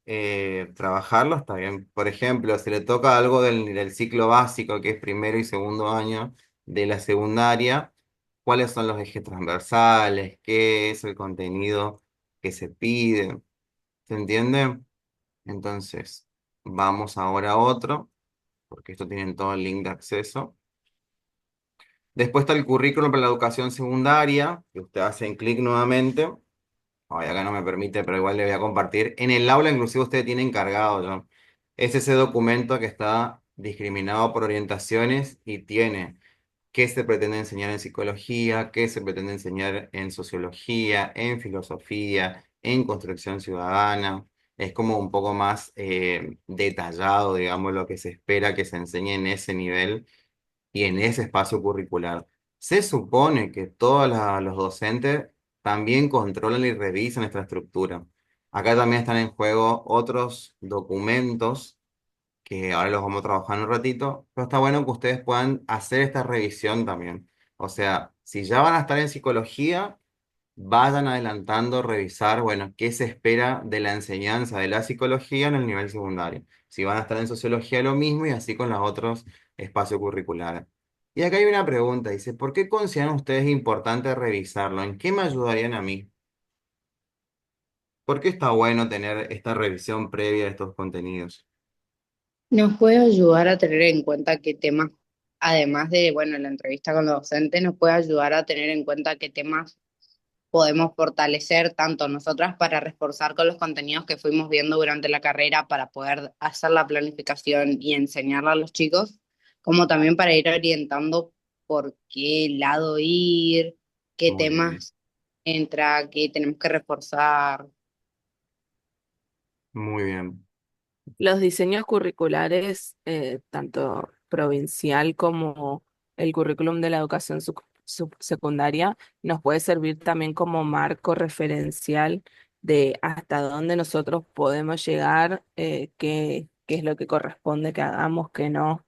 trabajarlo, está bien. Por ejemplo, si le toca algo del ciclo básico, que es primero y segundo año de la secundaria, ¿cuáles son los ejes transversales? ¿Qué es el contenido que se pide? ¿Se entiende? Entonces, vamos ahora a otro, porque esto tienen todo el link de acceso. Después está el currículum para la educación secundaria, que usted hace en clic nuevamente. Ay, acá no me permite, pero igual le voy a compartir. En el aula, inclusive, usted tiene encargado, ¿no? Es ese documento que está discriminado por orientaciones y tiene qué se pretende enseñar en psicología, qué se pretende enseñar en sociología, en filosofía, en construcción ciudadana. Es como un poco más detallado, digamos, lo que se espera que se enseñe en ese nivel y en ese espacio curricular. Se supone que todos los docentes también controlan y revisan esta estructura. Acá también están en juego otros documentos que ahora los vamos a trabajar en un ratito, pero está bueno que ustedes puedan hacer esta revisión también. O sea, si ya van a estar en psicología, vayan adelantando, revisar, bueno, qué se espera de la enseñanza de la psicología en el nivel secundario. Si van a estar en sociología, lo mismo y así con los otros espacios curriculares. Y acá hay una pregunta, dice, ¿por qué consideran ustedes importante revisarlo? ¿En qué me ayudarían a mí? ¿Por qué está bueno tener esta revisión previa de estos contenidos? Nos puede ayudar a tener en cuenta qué temas, además de, bueno, la entrevista con los docentes, nos puede ayudar a tener en cuenta qué temas podemos fortalecer tanto nosotras para reforzar con los contenidos que fuimos viendo durante la carrera para poder hacer la planificación y enseñarla a los chicos, como también para ir orientando por qué lado ir, qué Muy bien, temas entra, qué tenemos que reforzar. muy bien. Los diseños curriculares, tanto provincial como el currículum de la educación secundaria, nos puede servir también como marco referencial de hasta dónde nosotros podemos llegar, qué es lo que corresponde que hagamos, qué no.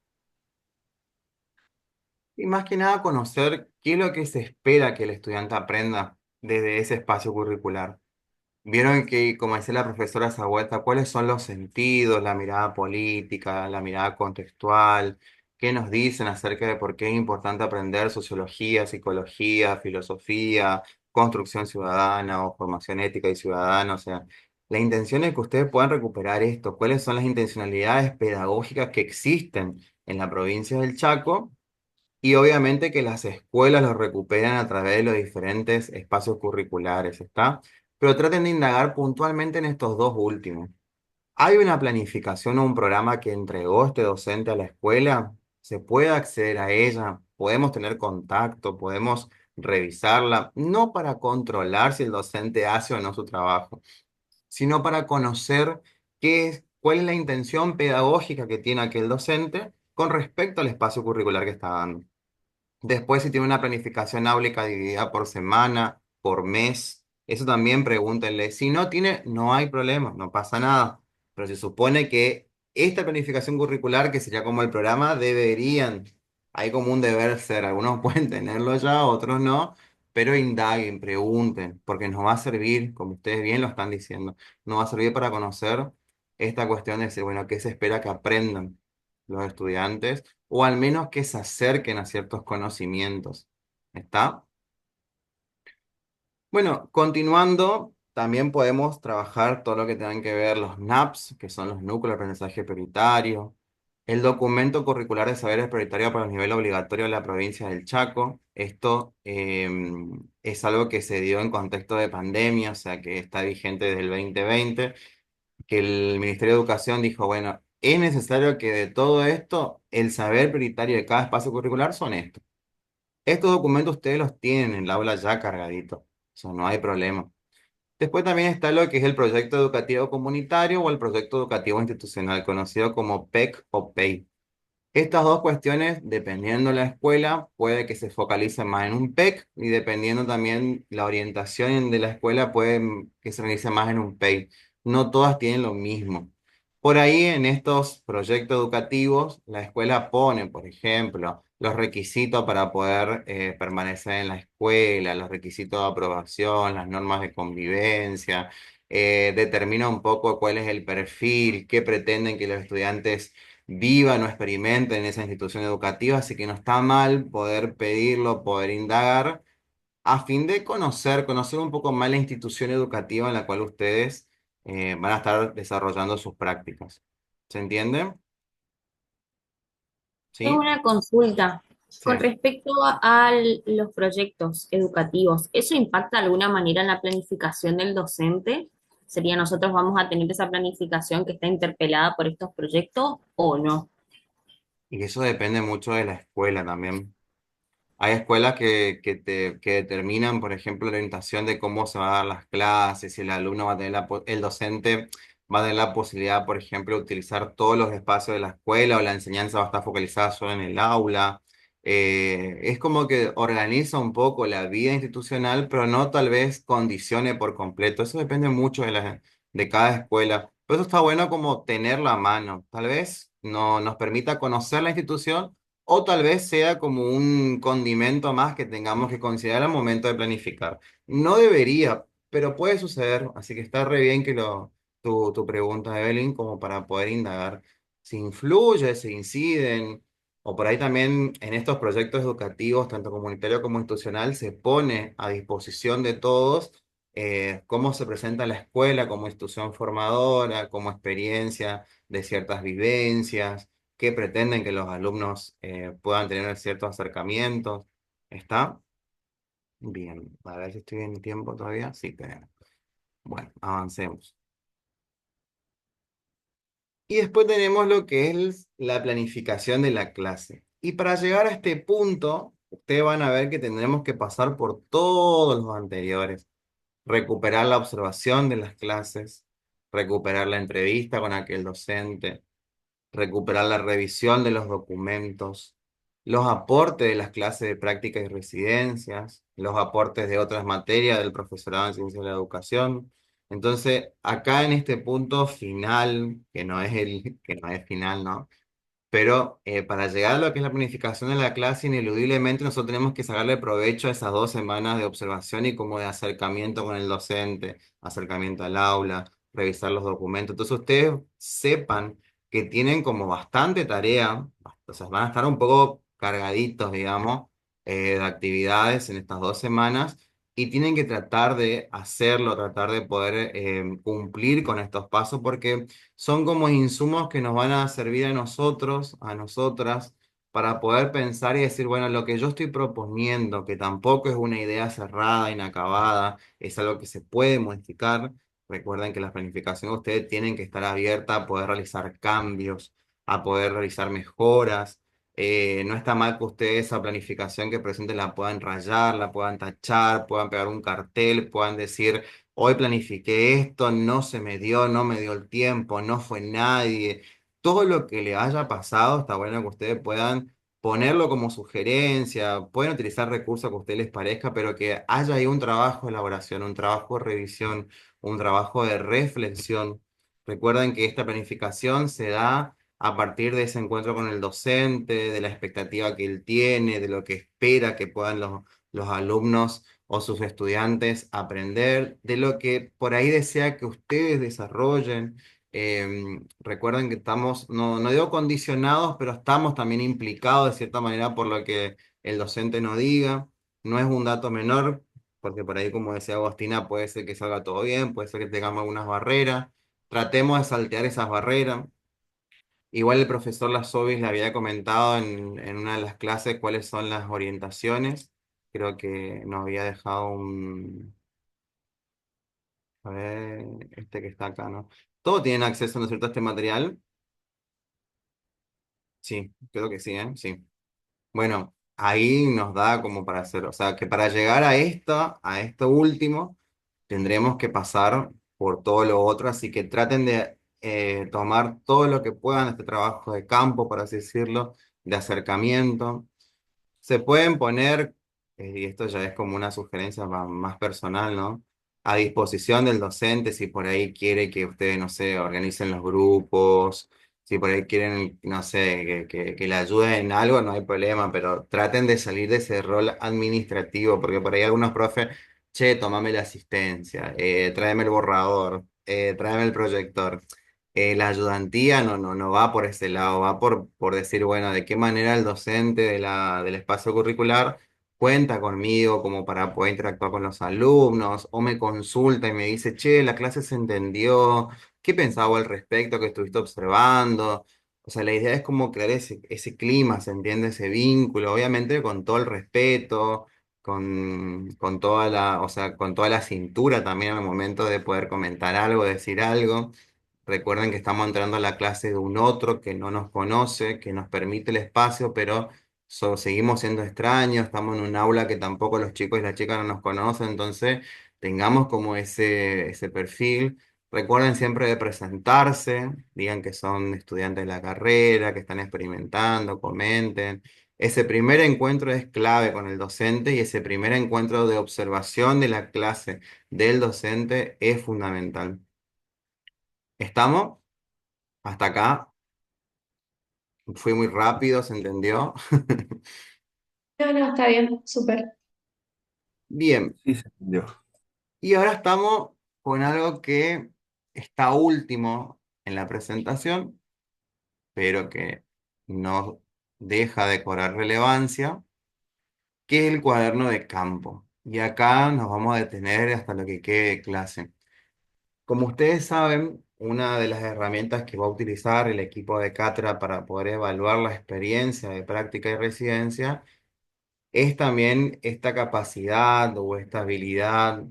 Y más que nada conocer qué es lo que se espera que el estudiante aprenda desde ese espacio curricular. Vieron que, como decía la profesora Zahueta, cuáles son los sentidos, la mirada política, la mirada contextual, qué nos dicen acerca de por qué es importante aprender sociología, psicología, filosofía, construcción ciudadana o formación ética y ciudadana. O sea, la intención es que ustedes puedan recuperar esto, cuáles son las intencionalidades pedagógicas que existen en la provincia del Chaco y obviamente que las escuelas los recuperan a través de los diferentes espacios curriculares, ¿está? Pero traten de indagar puntualmente en estos dos últimos. ¿Hay una planificación o un programa que entregó este docente a la escuela? ¿Se puede acceder a ella? ¿Podemos tener contacto? ¿Podemos revisarla? No para controlar si el docente hace o no su trabajo, sino para conocer cuál es la intención pedagógica que tiene aquel docente con respecto al espacio curricular que está dando. Después, si tiene una planificación áulica dividida por semana, por mes, eso también pregúntenle. Si no tiene, no hay problema, no pasa nada. Pero se supone que esta planificación curricular, que sería como el programa, deberían, hay como un deber ser. Algunos pueden tenerlo ya, otros no, pero indaguen, pregunten, porque nos va a servir, como ustedes bien lo están diciendo, nos va a servir para conocer esta cuestión de decir, bueno, ¿qué se espera que aprendan los estudiantes? O al menos que se acerquen a ciertos conocimientos. ¿Está? Bueno, continuando, también podemos trabajar todo lo que tengan que ver los NAPS, que son los núcleos de aprendizaje prioritario, el documento curricular de saberes prioritario para el nivel obligatorio de la provincia del Chaco. Esto es algo que se dio en contexto de pandemia, o sea que está vigente desde el 2020, que el Ministerio de Educación dijo, bueno, es necesario que de todo esto, el saber prioritario de cada espacio curricular son estos. Estos documentos ustedes los tienen en el aula ya cargaditos, o sea, no hay problema. Después también está lo que es el proyecto educativo comunitario o el proyecto educativo institucional, conocido como PEC o PEI. Estas dos cuestiones, dependiendo de la escuela, puede que se focalice más en un PEC y dependiendo también la orientación de la escuela, puede que se realice más en un PEI. No todas tienen lo mismo. Por ahí, en estos proyectos educativos, la escuela pone, por ejemplo, los requisitos para poder permanecer en la escuela, los requisitos de aprobación, las normas de convivencia, determina un poco cuál es el perfil, qué pretenden que los estudiantes vivan o experimenten en esa institución educativa, así que no está mal poder pedirlo, poder indagar, a fin de conocer un poco más la institución educativa en la cual ustedes van a estar desarrollando sus prácticas. ¿Se entiende? Tengo ¿Sí? una consulta Sí. con respecto a los proyectos educativos. ¿Eso impacta de alguna manera en la planificación del docente? ¿Sería nosotros vamos a tener esa planificación que está interpelada por estos proyectos o no? Y eso depende mucho de la escuela también. Hay escuelas que determinan, por ejemplo, la orientación de cómo se van a dar las clases, si el alumno va a tener el docente va a tener la posibilidad, por ejemplo, de utilizar todos los espacios de la escuela o la enseñanza va a estar focalizada solo en el aula. Es como que organiza un poco la vida institucional, pero no tal vez condicione por completo. Eso depende mucho de cada escuela. Pero eso está bueno como tenerla a mano. Tal vez no, nos permita conocer la institución o tal vez sea como un condimento más que tengamos que considerar al momento de planificar. No debería, pero puede suceder, así que está re bien que tu pregunta, Evelyn, como para poder indagar si influye, si inciden, o por ahí también en estos proyectos educativos, tanto comunitario como institucional, se pone a disposición de todos cómo se presenta la escuela como institución formadora, como experiencia de ciertas vivencias que pretenden que los alumnos puedan tener ciertos acercamientos. ¿Está? Bien, a ver si estoy en tiempo todavía. Sí, pero bueno, avancemos. Y después tenemos lo que es la planificación de la clase. Y para llegar a este punto, ustedes van a ver que tendremos que pasar por todos los anteriores. Recuperar la observación de las clases, recuperar la entrevista con aquel docente, recuperar la revisión de los documentos, los aportes de las clases de prácticas y residencias, los aportes de otras materias del profesorado en ciencias de la educación. Entonces, acá en este punto final, que no es final, ¿no? Pero para llegar a lo que es la planificación de la clase, ineludiblemente nosotros tenemos que sacarle provecho a esas 2 semanas de observación y como de acercamiento con el docente, acercamiento al aula, revisar los documentos. Entonces ustedes sepan que tienen como bastante tarea, o sea, van a estar un poco cargaditos, digamos, de actividades en estas 2 semanas y tienen que tratar de hacerlo, tratar de poder cumplir con estos pasos porque son como insumos que nos van a servir a nosotros, a nosotras, para poder pensar y decir, bueno, lo que yo estoy proponiendo, que tampoco es una idea cerrada, inacabada, es algo que se puede modificar. Recuerden que la planificación de ustedes tienen que estar abierta a poder realizar cambios, a poder realizar mejoras. No está mal que ustedes esa planificación que presenten la puedan rayar, la puedan tachar, puedan pegar un cartel, puedan decir hoy planifiqué esto, no se me dio, no me dio el tiempo, no fue nadie. Todo lo que le haya pasado, está bueno que ustedes puedan ponerlo como sugerencia, pueden utilizar recursos que a ustedes les parezca, pero que haya ahí un trabajo de elaboración, un trabajo de revisión, un trabajo de reflexión. Recuerden que esta planificación se da a partir de ese encuentro con el docente, de la expectativa que él tiene, de lo que espera que puedan los alumnos o sus estudiantes aprender de lo que por ahí desea que ustedes desarrollen. Recuerden que estamos, no, no digo condicionados, pero estamos también implicados de cierta manera por lo que el docente nos diga. No es un dato menor, porque por ahí, como decía Agostina, puede ser que salga todo bien, puede ser que tengamos algunas barreras. Tratemos de saltear esas barreras. Igual el profesor Lazovis le había comentado en una de las clases cuáles son las orientaciones. Creo que nos había dejado a ver, este que está acá, ¿no? ¿Todos tienen acceso, ¿no es cierto?, a este material? Sí, creo que sí, ¿eh? Sí. Bueno, ahí nos da como para hacer, o sea, que para llegar a esto último, tendremos que pasar por todo lo otro, así que traten de tomar todo lo que puedan de este trabajo de campo, por así decirlo, de acercamiento. Se pueden poner, y esto ya es como una sugerencia más personal, ¿no? A disposición del docente si por ahí quiere que ustedes, no sé, organicen los grupos, si por ahí quieren, no sé, que le ayuden en algo, no hay problema, pero traten de salir de ese rol administrativo, porque por ahí algunos profes che, tomame la asistencia, tráeme el borrador, tráeme el proyector. La ayudantía no va por ese lado, va por decir, bueno, de qué manera el docente del espacio curricular cuenta conmigo como para poder interactuar con los alumnos, o me consulta y me dice, che, la clase se entendió, ¿qué pensaba al respecto que estuviste observando? O sea, la idea es como crear ese clima, ¿se entiende? Ese vínculo, obviamente con todo el respeto, con toda la, o sea, con toda la cintura también al momento de poder comentar algo, decir algo. Recuerden que estamos entrando a la clase de un otro que no nos conoce, que nos permite el espacio, pero seguimos siendo extraños, estamos en un aula que tampoco los chicos y las chicas no nos conocen, entonces tengamos como ese perfil. Recuerden siempre de presentarse, digan que son estudiantes de la carrera, que están experimentando, comenten. Ese primer encuentro es clave con el docente y ese primer encuentro de observación de la clase del docente es fundamental. ¿Estamos? Hasta acá. Fui muy rápido, ¿se entendió? No, no, está bien, súper. Bien, Sí, se entendió. y ahora estamos con algo que está último en la presentación, pero que no deja de cobrar relevancia, que es el cuaderno de campo. Y acá nos vamos a detener hasta lo que quede de clase. Como ustedes saben, una de las herramientas que va a utilizar el equipo de Catra para poder evaluar la experiencia de práctica y residencia es también esta capacidad o esta habilidad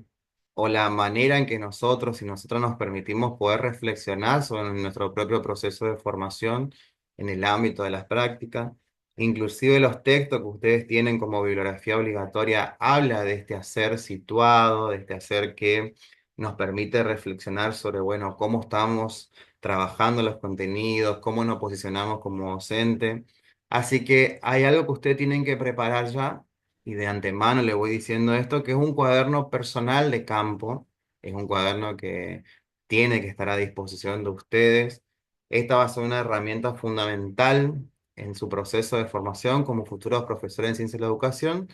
o la manera en que nosotros y nosotros nos permitimos poder reflexionar sobre nuestro propio proceso de formación en el ámbito de las prácticas. Inclusive los textos que ustedes tienen como bibliografía obligatoria habla de este hacer situado, de este hacer que nos permite reflexionar sobre, bueno, cómo estamos trabajando los contenidos, cómo nos posicionamos como docente. Así que hay algo que ustedes tienen que preparar ya, y de antemano le voy diciendo esto, que es un cuaderno personal de campo, es un cuaderno que tiene que estar a disposición de ustedes. Esta va a ser una herramienta fundamental en su proceso de formación como futuros profesores en ciencia de la educación,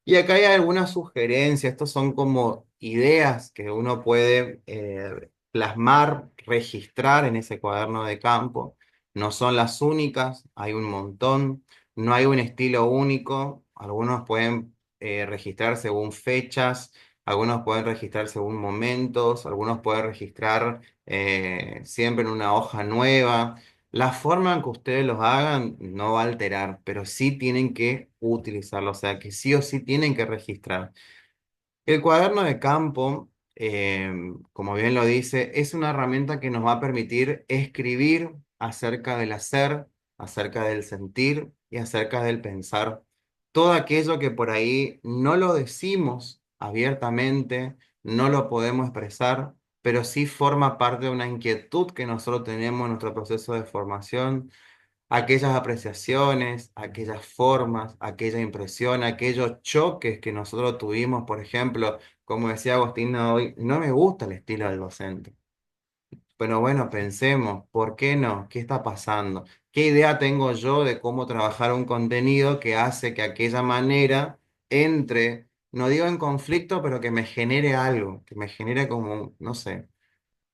y acá hay algunas sugerencias, estos son como ideas que uno puede plasmar, registrar en ese cuaderno de campo. No son las únicas, hay un montón, no hay un estilo único, algunos pueden registrar según fechas, algunos pueden registrar según momentos, algunos pueden registrar siempre en una hoja nueva. La forma en que ustedes los hagan no va a alterar, pero sí tienen que utilizarlo, o sea que sí o sí tienen que registrar. El cuaderno de campo, como bien lo dice, es una herramienta que nos va a permitir escribir acerca del hacer, acerca del sentir y acerca del pensar. Todo aquello que por ahí no lo decimos abiertamente, no lo podemos expresar, pero sí forma parte de una inquietud que nosotros tenemos en nuestro proceso de formación, aquellas apreciaciones, aquellas formas, aquella impresión, aquellos choques que nosotros tuvimos, por ejemplo, como decía Agostina hoy, no me gusta el estilo del docente. Pero bueno, pensemos, ¿por qué no? ¿Qué está pasando? ¿Qué idea tengo yo de cómo trabajar un contenido que hace que aquella manera entre, no digo en conflicto, pero que me genere algo, que me genere como, no sé,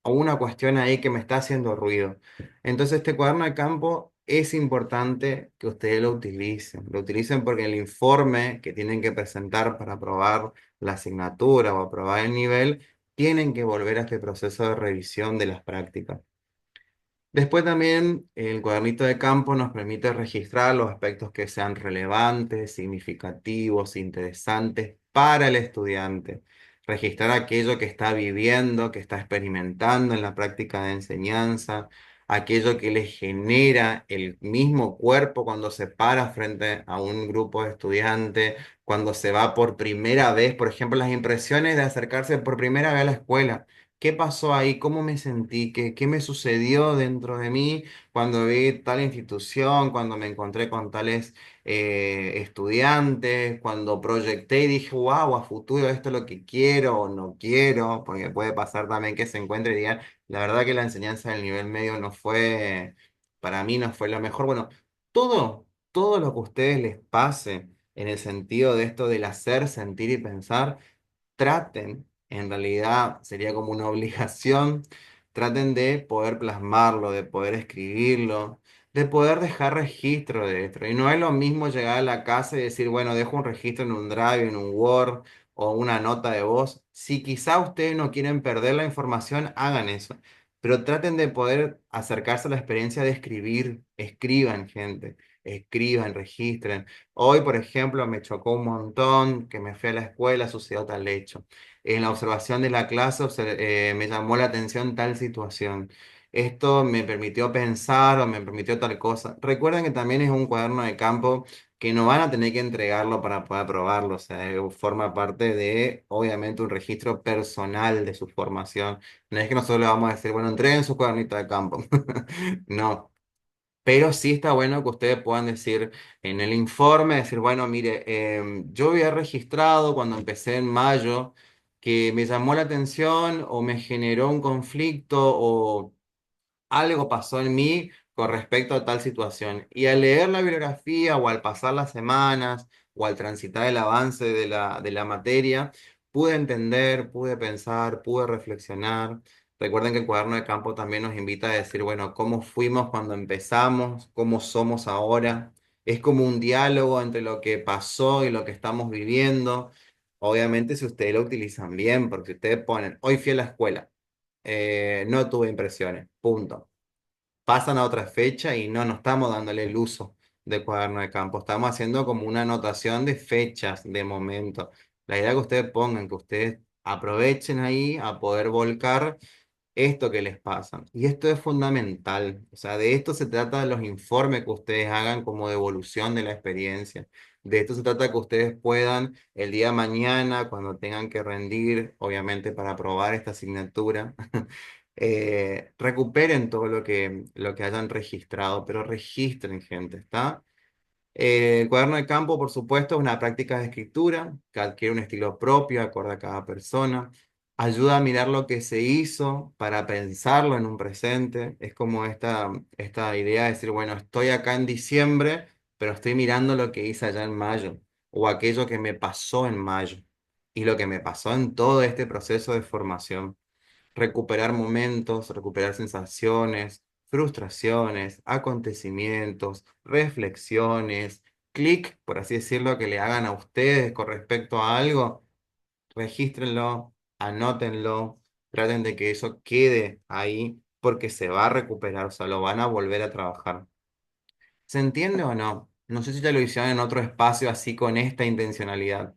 o una cuestión ahí que me está haciendo ruido? Entonces, este cuaderno de campo es importante que ustedes lo utilicen porque el informe que tienen que presentar para aprobar la asignatura o aprobar el nivel, tienen que volver a este proceso de revisión de las prácticas. Después también el cuadernito de campo nos permite registrar los aspectos que sean relevantes, significativos, interesantes para el estudiante. Registrar aquello que está viviendo, que está experimentando en la práctica de enseñanza, aquello que le genera el mismo cuerpo cuando se para frente a un grupo de estudiantes, cuando se va por primera vez, por ejemplo, las impresiones de acercarse por primera vez a la escuela. ¿Qué pasó ahí? ¿Cómo me sentí? ¿Qué me sucedió dentro de mí cuando vi tal institución, cuando me encontré con tales estudiantes, cuando proyecté y dije, wow, a futuro esto es lo que quiero o no quiero? Porque puede pasar también que se encuentre y digan, la verdad que la enseñanza del nivel medio no fue, para mí no fue lo mejor. Bueno, todo lo que a ustedes les pase en el sentido de esto del hacer, sentir y pensar, traten, en realidad sería como una obligación, traten de poder plasmarlo, de poder escribirlo, de poder dejar registro de esto. Y no es lo mismo llegar a la casa y decir, bueno, dejo un registro en un Drive, en un Word o una nota de voz. Si quizá ustedes no quieren perder la información, hagan eso. Pero traten de poder acercarse a la experiencia de escribir. Escriban, gente. Escriban, registren. Hoy, por ejemplo, me chocó un montón que me fui a la escuela, sucedió tal hecho. En la observación de la clase me llamó la atención tal situación. Esto me permitió pensar o me permitió tal cosa. Recuerden que también es un cuaderno de campo que no van a tener que entregarlo para poder aprobarlo. O sea, forma parte de, obviamente, un registro personal de su formación. No es que nosotros le vamos a decir, bueno, entreguen su cuadernito de campo. No. Pero sí está bueno que ustedes puedan decir en el informe, decir, bueno, mire, yo había registrado cuando empecé en mayo que me llamó la atención o me generó un conflicto o algo pasó en mí con respecto a tal situación. Y al leer la bibliografía o al pasar las semanas o al transitar el avance de la materia, pude entender, pude pensar, pude reflexionar. Recuerden que el cuaderno de campo también nos invita a decir, bueno, cómo fuimos cuando empezamos, cómo somos ahora. Es como un diálogo entre lo que pasó y lo que estamos viviendo. Obviamente si ustedes lo utilizan bien, porque ustedes ponen, hoy fui a la escuela, no tuve impresiones, punto. Pasan a otra fecha y no estamos dándole el uso de cuaderno de campo, estamos haciendo como una anotación de fechas, de momento. La idea que ustedes pongan, que ustedes aprovechen ahí a poder volcar esto que les pasa. Y esto es fundamental. O sea, de esto se trata de los informes que ustedes hagan como devolución de la experiencia. De esto se trata que ustedes puedan el día de mañana, cuando tengan que rendir, obviamente para aprobar esta asignatura, recuperen todo lo que hayan registrado, pero registren, gente, ¿está? El cuaderno de campo, por supuesto, es una práctica de escritura que adquiere un estilo propio, acorde a cada persona. Ayuda a mirar lo que se hizo para pensarlo en un presente. Es como esta idea de decir, bueno, estoy acá en diciembre, pero estoy mirando lo que hice allá en mayo, o aquello que me pasó en mayo, y lo que me pasó en todo este proceso de formación. Recuperar momentos, recuperar sensaciones, frustraciones, acontecimientos, reflexiones, clic, por así decirlo, que le hagan a ustedes con respecto a algo, regístrenlo, anótenlo, traten de que eso quede ahí porque se va a recuperar, o sea, lo van a volver a trabajar. ¿Se entiende o no? No sé si ya lo hicieron en otro espacio así con esta intencionalidad,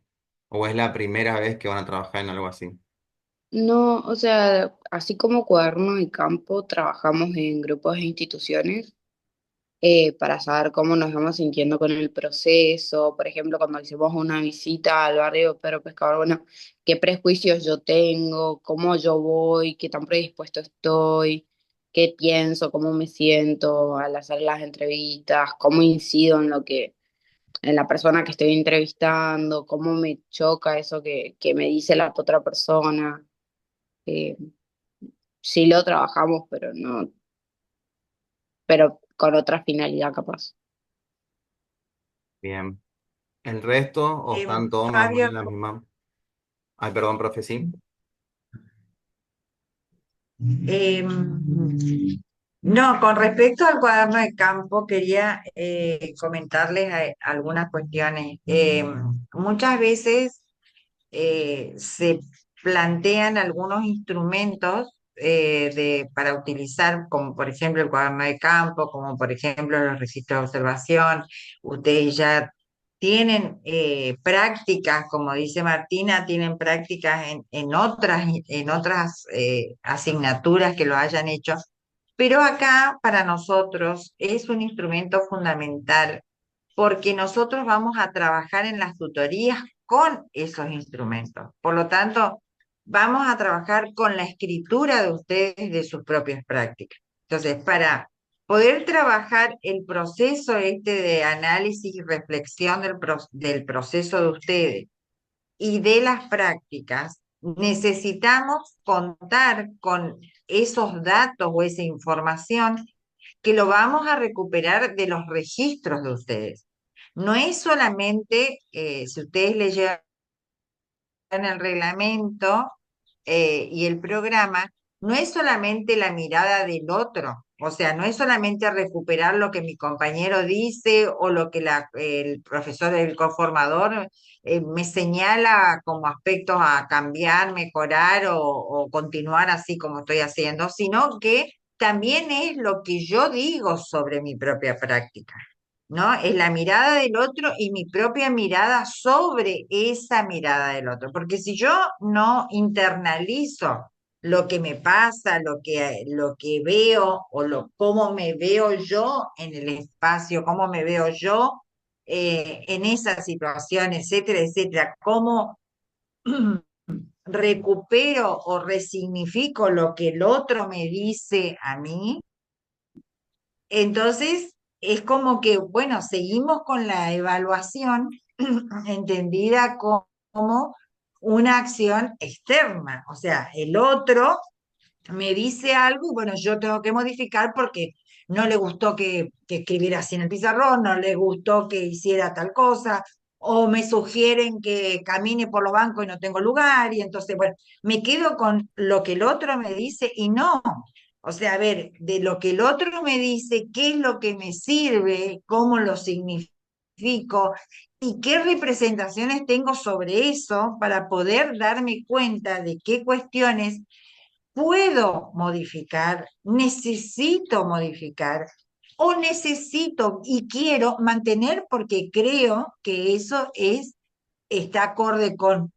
o es la primera vez que van a trabajar en algo así. No, o sea, así como cuaderno de campo, trabajamos en grupos e instituciones para saber cómo nos vamos sintiendo con el proceso. Por ejemplo, cuando hicimos una visita al barrio Pedro Pescador, bueno, qué prejuicios yo tengo, cómo yo voy, qué tan predispuesto estoy, qué pienso, cómo me siento al hacer las entrevistas, cómo incido en en la persona que estoy entrevistando, cómo me choca eso que me dice la otra persona. Eh, sí lo trabajamos, pero no, pero con otra finalidad capaz. Bien. ¿El resto o están todos más o menos Fabio, en la misma? Ay, perdón, profe, sí. no, con respecto al cuaderno de campo, quería comentarles algunas cuestiones. Muchas veces se plantean algunos instrumentos para utilizar, como por ejemplo el cuaderno de campo, como por ejemplo los registros de observación. Ustedes ya tienen prácticas, como dice Martina, tienen prácticas en otras asignaturas que lo hayan hecho, pero acá para nosotros es un instrumento fundamental porque nosotros vamos a trabajar en las tutorías con esos instrumentos. Por lo tanto, vamos a trabajar con la escritura de ustedes de sus propias prácticas. Entonces, para poder trabajar el proceso este de análisis y reflexión del proceso de ustedes y de las prácticas, necesitamos contar con esos datos o esa información que lo vamos a recuperar de los registros de ustedes. No es solamente, si ustedes le llevan en el reglamento y el programa, no es solamente la mirada del otro, o sea, no es solamente recuperar lo que mi compañero dice o lo que el profesor, el conformador me señala como aspectos a cambiar, mejorar o continuar así como estoy haciendo, sino que también es lo que yo digo sobre mi propia práctica. ¿No? Es la mirada del otro y mi propia mirada sobre esa mirada del otro. Porque si yo no internalizo lo que me pasa, lo que veo o cómo me veo yo en el espacio, cómo me veo yo en esa situación, etcétera, etcétera, cómo recupero o resignifico lo que el otro me dice a mí, entonces, es como que, bueno, seguimos con la evaluación entendida como una acción externa. O sea, el otro me dice algo y bueno, yo tengo que modificar porque no le gustó que escribiera así en el pizarrón, no le gustó que hiciera tal cosa, o me sugieren que camine por los bancos y no tengo lugar, y entonces, bueno, me quedo con lo que el otro me dice y no. O sea, a ver, de lo que el otro me dice, qué es lo que me sirve, cómo lo significo y qué representaciones tengo sobre eso para poder darme cuenta de qué cuestiones puedo modificar, necesito modificar o necesito y quiero mantener porque creo que eso está acorde con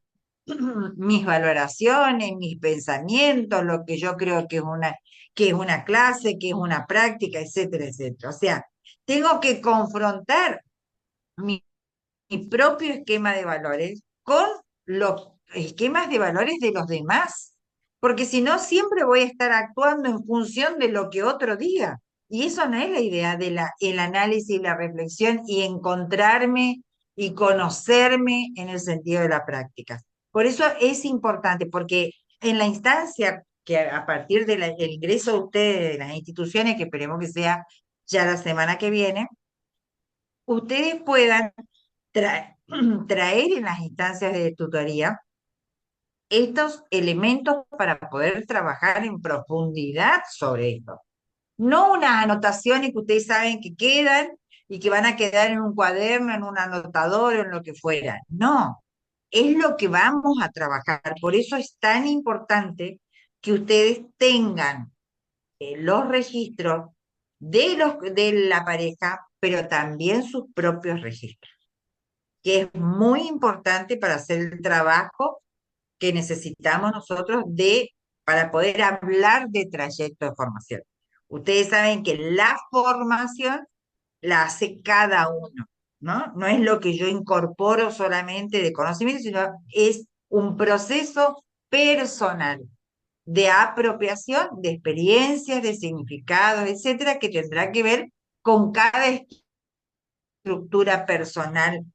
mis valoraciones, mis pensamientos, lo que yo creo que es una clase, que es una práctica, etcétera, etcétera. O sea, tengo que confrontar mi, mi propio esquema de valores con los esquemas de valores de los demás, porque si no, siempre voy a estar actuando en función de lo que otro diga. Y eso no es la idea de el análisis y la reflexión y encontrarme y conocerme en el sentido de la práctica. Por eso es importante, porque en la instancia que a partir del ingreso de ustedes de las instituciones, que esperemos que sea ya la semana que viene, ustedes puedan traer en las instancias de tutoría estos elementos para poder trabajar en profundidad sobre esto. No unas anotaciones que ustedes saben que quedan y que van a quedar en un cuaderno, en un anotador o en lo que fuera. No, es lo que vamos a trabajar. Por eso es tan importante que ustedes tengan los registros de la pareja, pero también sus propios registros, que es muy importante para hacer el trabajo que necesitamos nosotros para poder hablar de trayecto de formación. Ustedes saben que la formación la hace cada uno, ¿no? No es lo que yo incorporo solamente de conocimiento, sino es un proceso personal de apropiación de experiencias, de significados, etcétera, que tendrá que ver con cada estructura personal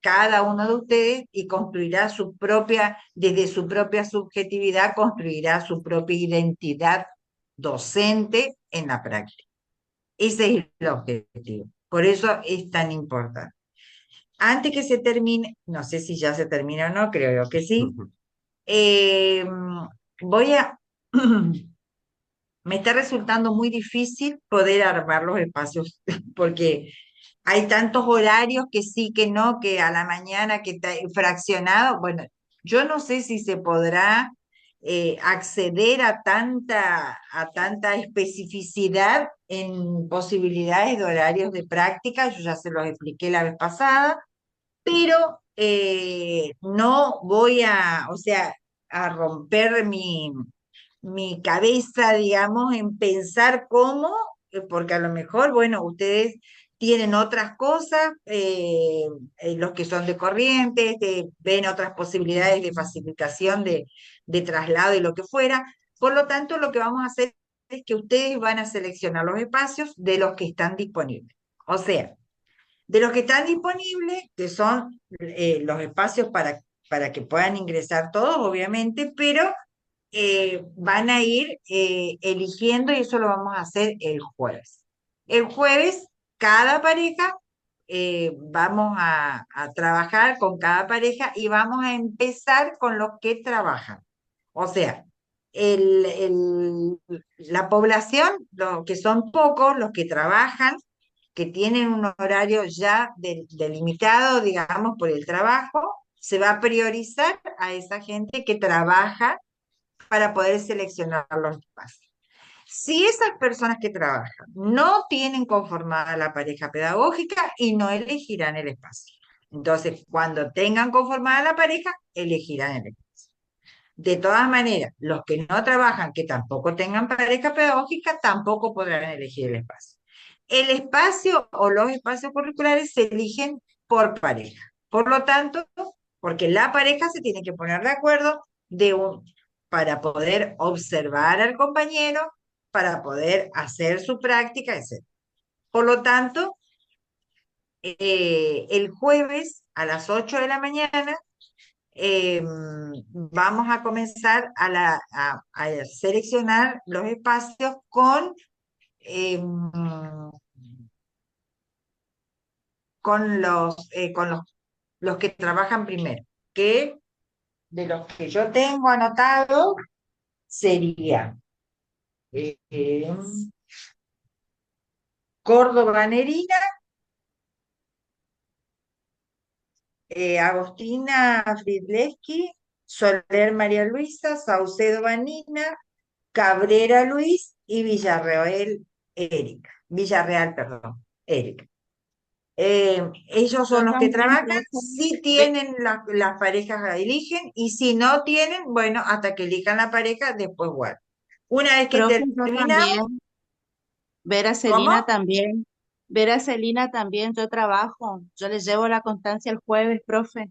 cada uno de ustedes y construirá desde su propia subjetividad, construirá su propia identidad docente en la práctica. Ese es el objetivo. Por eso es tan importante. Antes que se termine, no sé si ya se termina o no, creo yo que sí, eh, voy a... Me está resultando muy difícil poder armar los espacios porque hay tantos horarios que sí, que no, que a la mañana, que está fraccionado. Bueno, yo no sé si se podrá acceder a tanta especificidad en posibilidades de horarios de práctica. Yo ya se los expliqué la vez pasada, pero no voy o sea, a romper mi cabeza, digamos, en pensar cómo, porque a lo mejor, bueno, ustedes tienen otras cosas, los que son de corrientes, ven otras posibilidades de facilitación de traslado y lo que fuera. Por lo tanto, lo que vamos a hacer es que ustedes van a seleccionar los espacios de los que están disponibles. O sea, de los que están disponibles, que son los espacios para que puedan ingresar todos, obviamente, pero van a ir eligiendo y eso lo vamos a hacer el jueves. El jueves, cada pareja vamos a trabajar con cada pareja y vamos a empezar con los que trabajan. O sea, la población, que son pocos, los que trabajan, que tienen un horario ya delimitado, digamos, por el trabajo, se va a priorizar a esa gente que trabaja para poder seleccionar los espacios. Si esas personas que trabajan no tienen conformada la pareja pedagógica y no elegirán el espacio. Entonces, cuando tengan conformada la pareja, elegirán el espacio. De todas maneras, los que no trabajan, que tampoco tengan pareja pedagógica, tampoco podrán elegir el espacio. El espacio o los espacios curriculares se eligen por pareja. Por lo tanto, porque la pareja se tiene que poner de acuerdo para poder observar al compañero, para poder hacer su práctica, etc. Por lo tanto, el jueves a las 8 de la mañana vamos a comenzar a seleccionar los espacios con los que trabajan primero, que de los que yo tengo anotado sería Córdoba Nerina, Agostina Fridleski, Soler María Luisa, Saucedo Vanina, Cabrera Luis y Villarreal Erika. Villarreal, perdón, Erika. Ellos son Yo los que también, trabajan, profe. si tienen las parejas la eligen, y si no tienen, bueno, hasta que elijan la pareja, después bueno. Una vez que Profe, yo terminamos, también. Ver a Celina ¿cómo? también. Ver a Celina también, yo trabajo. Yo le llevo la constancia el jueves, profe.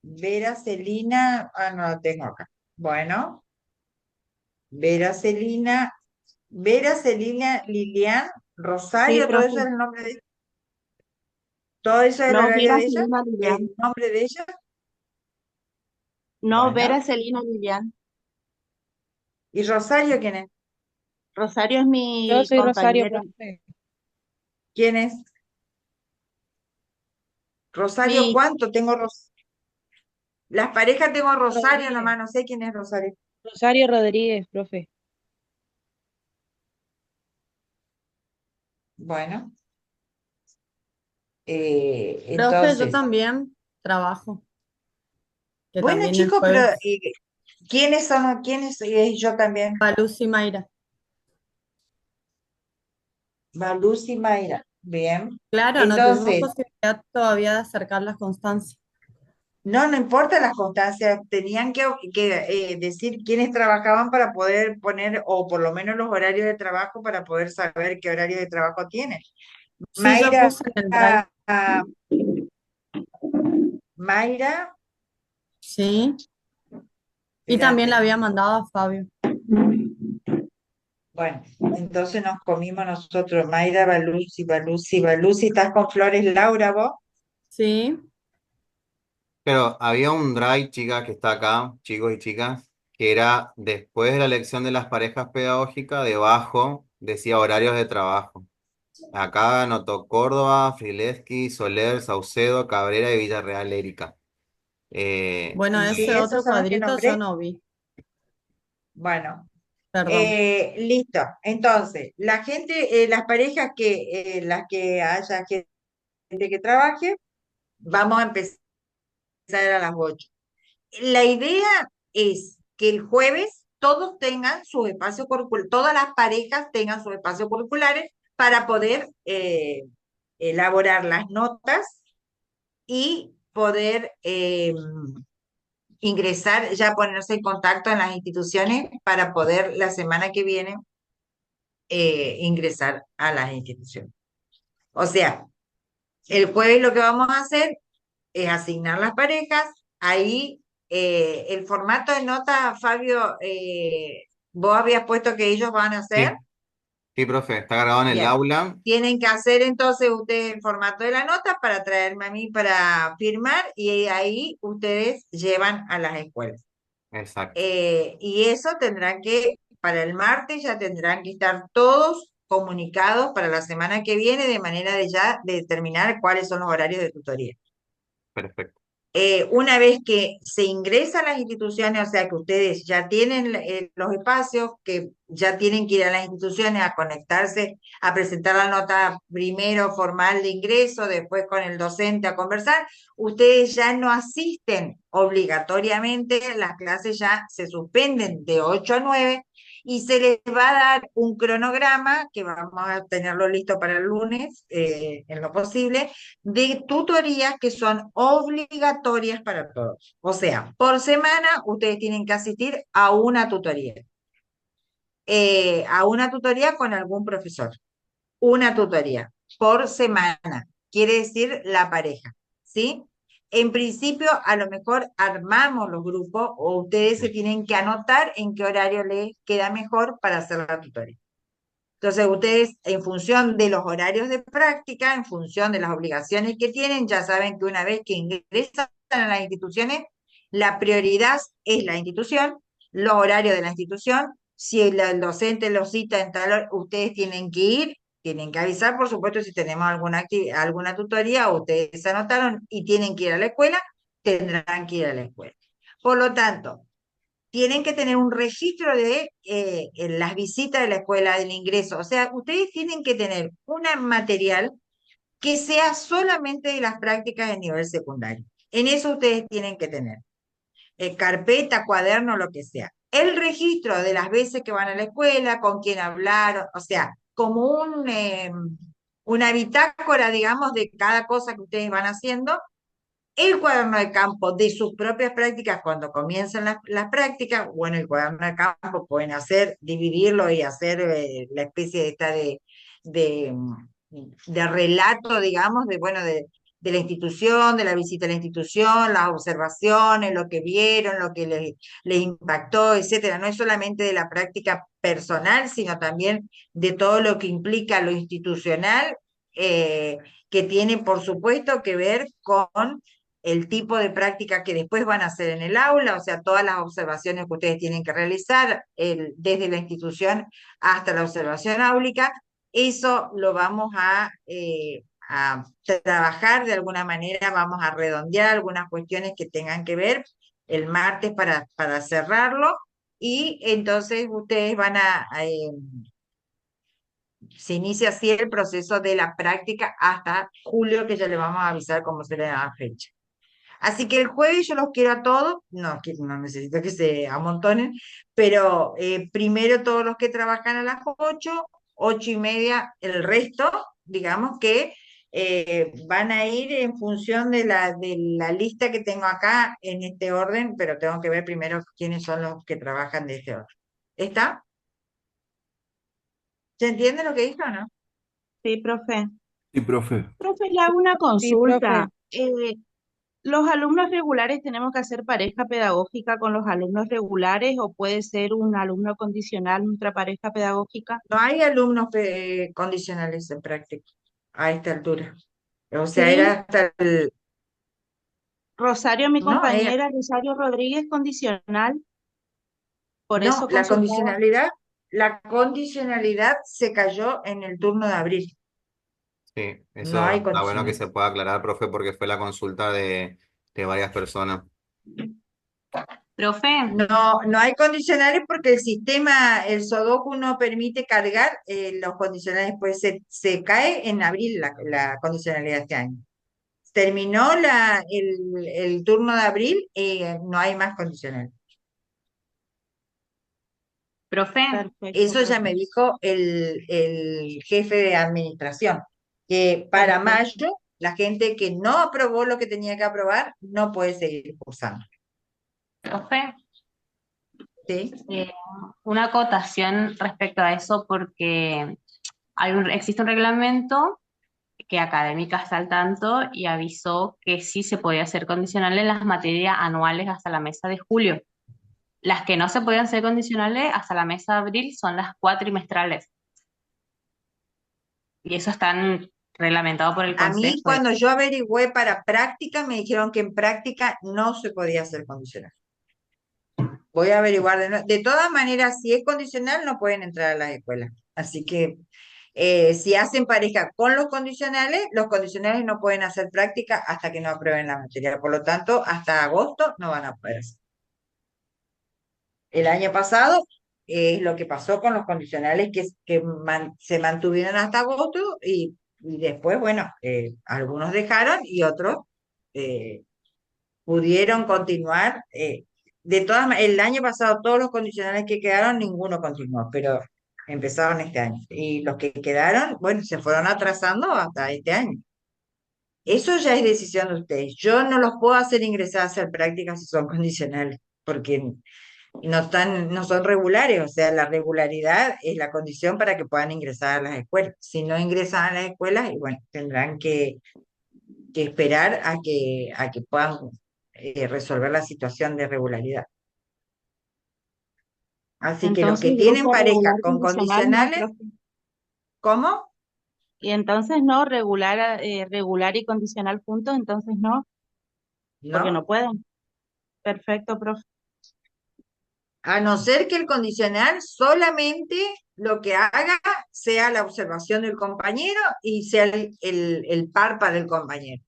Vera Celina, no la tengo acá. Bueno, Vera Celina Lilian Sí, Rosario, todo eso profe. es el nombre de ella. Todo eso es el No, ver horario a de ella, Celina el Lilian. nombre de ella. No, ver Bueno, a Celina Lilian. ¿y Rosario quién es? Rosario es Yo mi soy Rosario, compañera. profe. ¿Quién es? Rosario, Mi ¿cuánto? Las parejas tengo Rosario Rodríguez. nomás, no sé quién es Rosario. Rosario Rodríguez, profe. Bueno, Profe, yo entonces, también trabajo, que bueno también el chicos, pero jueves. ¿quiénes son? ¿Quiénes? Yo también. Luz y Mayra. Baluz y Mayra. Bien. Claro, no tuvimos Entonces, posibilidad todavía de acercar las constancias. no importa las constancias, tenían que decir quiénes trabajaban para poder poner, o por lo menos los horarios de trabajo para poder saber qué horario de trabajo tienen. Sí, yo Mayra, puse en el drive. Mayra, Sí, y también le espérate. había mandado a Fabio. Bueno, entonces nos comimos nosotros, Mayra, Baluzzi, ¿estás con Flores Laura vos? Sí, Pero había un drive, chicas, que está acá, chicos y chicas, que era después de la elección de las parejas pedagógicas, debajo decía horarios de trabajo. Acá anotó Córdoba, Frileski, Soler, Saucedo, Cabrera y Villarreal, Erika. bueno, Y sí, ese esos otro son los que cuadrito yo nombré. no vi, Bueno, perdón. listo. Entonces, las parejas las que haya gente que trabaje, vamos a empezar a las 8. La idea es que el jueves todos tengan sus espacios curriculares, todas las parejas tengan sus espacios curriculares para poder elaborar las notas y poder ingresar, ya ponerse en contacto en las instituciones para poder la semana que viene ingresar a las instituciones. O sea, el jueves lo que vamos a hacer es asignar las parejas. Ahí el formato de nota, Fabio, vos habías puesto que ellos van a hacer. Sí, sí, profe, está grabado en el Bien. aula. Tienen que hacer entonces ustedes el formato de la nota para traerme a mí para firmar y ahí ustedes llevan a las escuelas. Exacto. Y eso para el martes ya tendrán que estar todos comunicados para la semana que viene de manera de ya determinar cuáles son los horarios de tutoría. Perfecto. Una vez que se ingresa a las instituciones, o sea que ustedes ya tienen los espacios, que ya tienen que ir a las instituciones a conectarse, a presentar la nota primero formal de ingreso, después con el docente a conversar, ustedes ya no asisten obligatoriamente, las clases ya se suspenden de 8 a 9 y se les va a dar un cronograma que vamos a tenerlo listo para el lunes, en lo posible, de tutorías que son obligatorias para todos. O sea, por semana ustedes tienen que asistir a una tutoría con algún profesor, una tutoría por semana, quiere decir la pareja, ¿sí? En principio, a lo mejor armamos los grupos o ustedes se tienen que anotar en qué horario les queda mejor para hacer la tutoría. Entonces, ustedes, en función de los horarios de práctica, en función de las obligaciones que tienen, ya saben que una vez que ingresan a las instituciones, la prioridad es la institución, los horarios de la institución. Si el docente los cita en tal hora, ustedes tienen que ir, tienen que avisar, por supuesto, si tenemos alguna tutoría, o ustedes se anotaron y tienen que ir a la escuela, tendrán que ir a la escuela. Por lo tanto, tienen que tener un registro de las visitas de la escuela, del ingreso. O sea, ustedes tienen que tener un material que sea solamente de las prácticas de nivel secundario. En eso ustedes tienen que tener carpeta, cuaderno, lo que sea. El registro de las veces que van a la escuela, con quién hablar, o sea, como una bitácora, digamos, de cada cosa que ustedes van haciendo, el cuaderno de campo de sus propias prácticas cuando comienzan las prácticas. Bueno, el cuaderno de campo pueden dividirlo y hacer la especie de de, de relato, digamos, de la institución, de la visita a la institución, las observaciones, lo que vieron, lo que les impactó, etcétera. No es solamente de la práctica personal, sino también de todo lo que implica lo institucional, que tiene, por supuesto, que ver con el tipo de práctica que después van a hacer en el aula, o sea, todas las observaciones que ustedes tienen que realizar desde la institución hasta la observación áulica. Eso lo vamos a trabajar de alguna manera, vamos a redondear algunas cuestiones que tengan que ver el martes para cerrarlo, y entonces ustedes se inicia así el proceso de la práctica hasta julio, que ya le vamos a avisar cómo será la fecha. Así que el jueves yo los quiero a todos, no, no necesito que se amontonen, pero primero todos los que trabajan a las 8, 8:30, el resto, digamos que van a ir en función de la lista que tengo acá en este orden, pero tengo que ver primero quiénes son los que trabajan de este orden. ¿Está? ¿Se entiende lo que dijo o no? Sí, profe. Sí, profe. Profe, le hago una Sí, profe. consulta. ¿Los alumnos regulares tenemos que hacer pareja pedagógica con los alumnos regulares o puede ser un alumno condicional nuestra pareja pedagógica? No hay alumnos condicionales en práctica a esta altura. O sea, Sí, era hasta Rosario, mi no, compañera, Rosario Rodríguez, condicional, por no, eso consultaba. la condicionalidad se cayó en el turno de abril. Sí, No eso hay está bueno que se condicionales. pueda aclarar, profe, porque fue la consulta de varias personas. Profe, No hay condicionales porque el sistema, el Sudoku no permite cargar los condicionales, pues se cae en abril la condicionalidad este año. Terminó el turno de abril y no hay más condicionales. profe, perfecto, Eso ya profe, me dijo el jefe de administración, que para perfecto. mayo la gente que no aprobó lo que tenía que aprobar no puede seguir cursando. Profe, ¿Sí? una acotación respecto a eso porque existe un reglamento que Académica está al tanto y avisó que sí se podía hacer condicional en las materias anuales hasta la mesa de julio. Las que no se podían hacer condicionales hasta la mesa de abril son las cuatrimestrales. Y eso están reglamentado por el A mí, Consejo. cuando yo averigüé para práctica, me dijeron que en práctica no se podía hacer condicional. Voy a averiguar de nuevo. De todas maneras, si es condicional, no pueden entrar a las escuelas. Así que Si hacen pareja con los condicionales no pueden hacer práctica hasta que no aprueben la materia. Por lo tanto, hasta agosto no van a poder hacer. El año pasado es lo que pasó con los condicionales se mantuvieron hasta agosto y después, bueno, algunos dejaron y otros eh, pudieron continuar. El año pasado todos los condicionales que quedaron, ninguno continuó, pero empezaron este año. Y los que quedaron, bueno, se fueron atrasando hasta este año. Eso ya es decisión de ustedes. Yo no los puedo hacer ingresar a hacer prácticas si son condicionales, porque no son regulares, o sea, la regularidad es la condición para que puedan ingresar a las escuelas. Si no ingresan a las escuelas, y bueno, tendrán que esperar a que puedan resolver la situación de regularidad. Así que los que Entonces, tienen grupo pareja regular con condicional no, condicionales, profe. ¿cómo? Y entonces no, regular y condicional juntos, entonces no, porque ¿No? no pueden. Perfecto, profe. A no ser que el condicional solamente lo que haga sea la observación del compañero y sea el par para el compañero.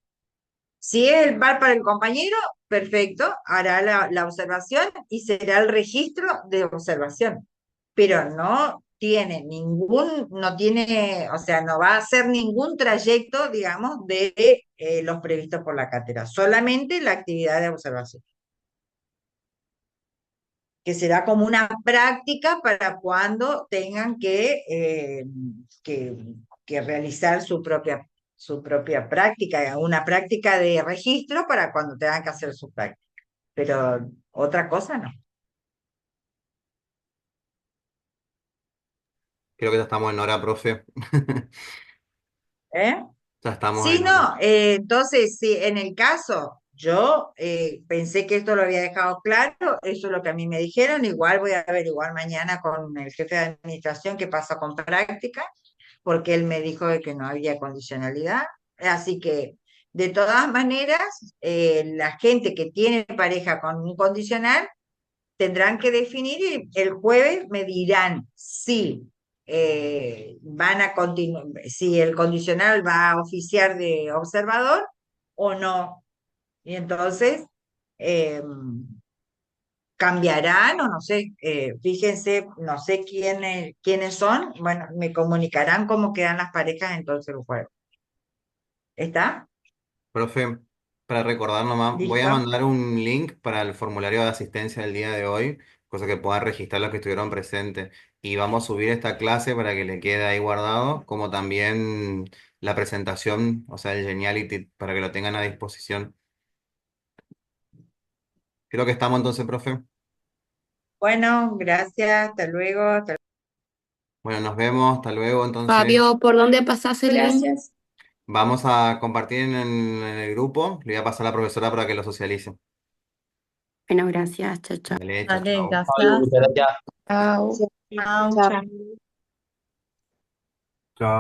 Si es el par para el compañero, perfecto, hará la observación y será el registro de observación. Pero o sea, no va a hacer ningún trayecto, digamos, de los previstos por la cátedra, solamente la actividad de observación, que será como una práctica para cuando tengan que, que realizar su propia práctica, una práctica de registro para cuando tengan que hacer su práctica. Pero otra cosa no. Creo que ya estamos en hora, profe. ¿Eh? Ya estamos Sí, en hora. no, entonces, sí, en el caso, yo pensé que esto lo había dejado claro, eso es lo que a mí me dijeron, igual voy a averiguar mañana con el jefe de administración qué pasa con práctica, porque él me dijo de que no había condicionalidad, así que de todas maneras, la gente que tiene pareja con un condicional tendrán que definir y el jueves me dirán si van a continuar, si el condicional va a oficiar de observador o no. Y entonces eh, cambiarán o no sé, fíjense, no sé quiénes son, bueno, me comunicarán cómo quedan las parejas entonces el jueves. ¿Está? Profe, para recordar nomás, voy a ¿Listo? mandar un link para el formulario de asistencia del día de hoy, cosa que puedan registrar los que estuvieron presentes. Y vamos a subir esta clase para que le quede ahí guardado, como también la presentación, o sea, el Geniality, para que lo tengan a disposición. Creo que estamos entonces, profe. Bueno, gracias, hasta luego. Bueno, nos vemos, hasta luego. Entonces, Fabio, ¿por dónde pasás el link? Gracias. vamos a compartir en el grupo. Le voy a pasar a la profesora para que lo socialice. Bueno, gracias, chao, chao. Dale, chao, Dale, chao. gracias. Chao. Chao.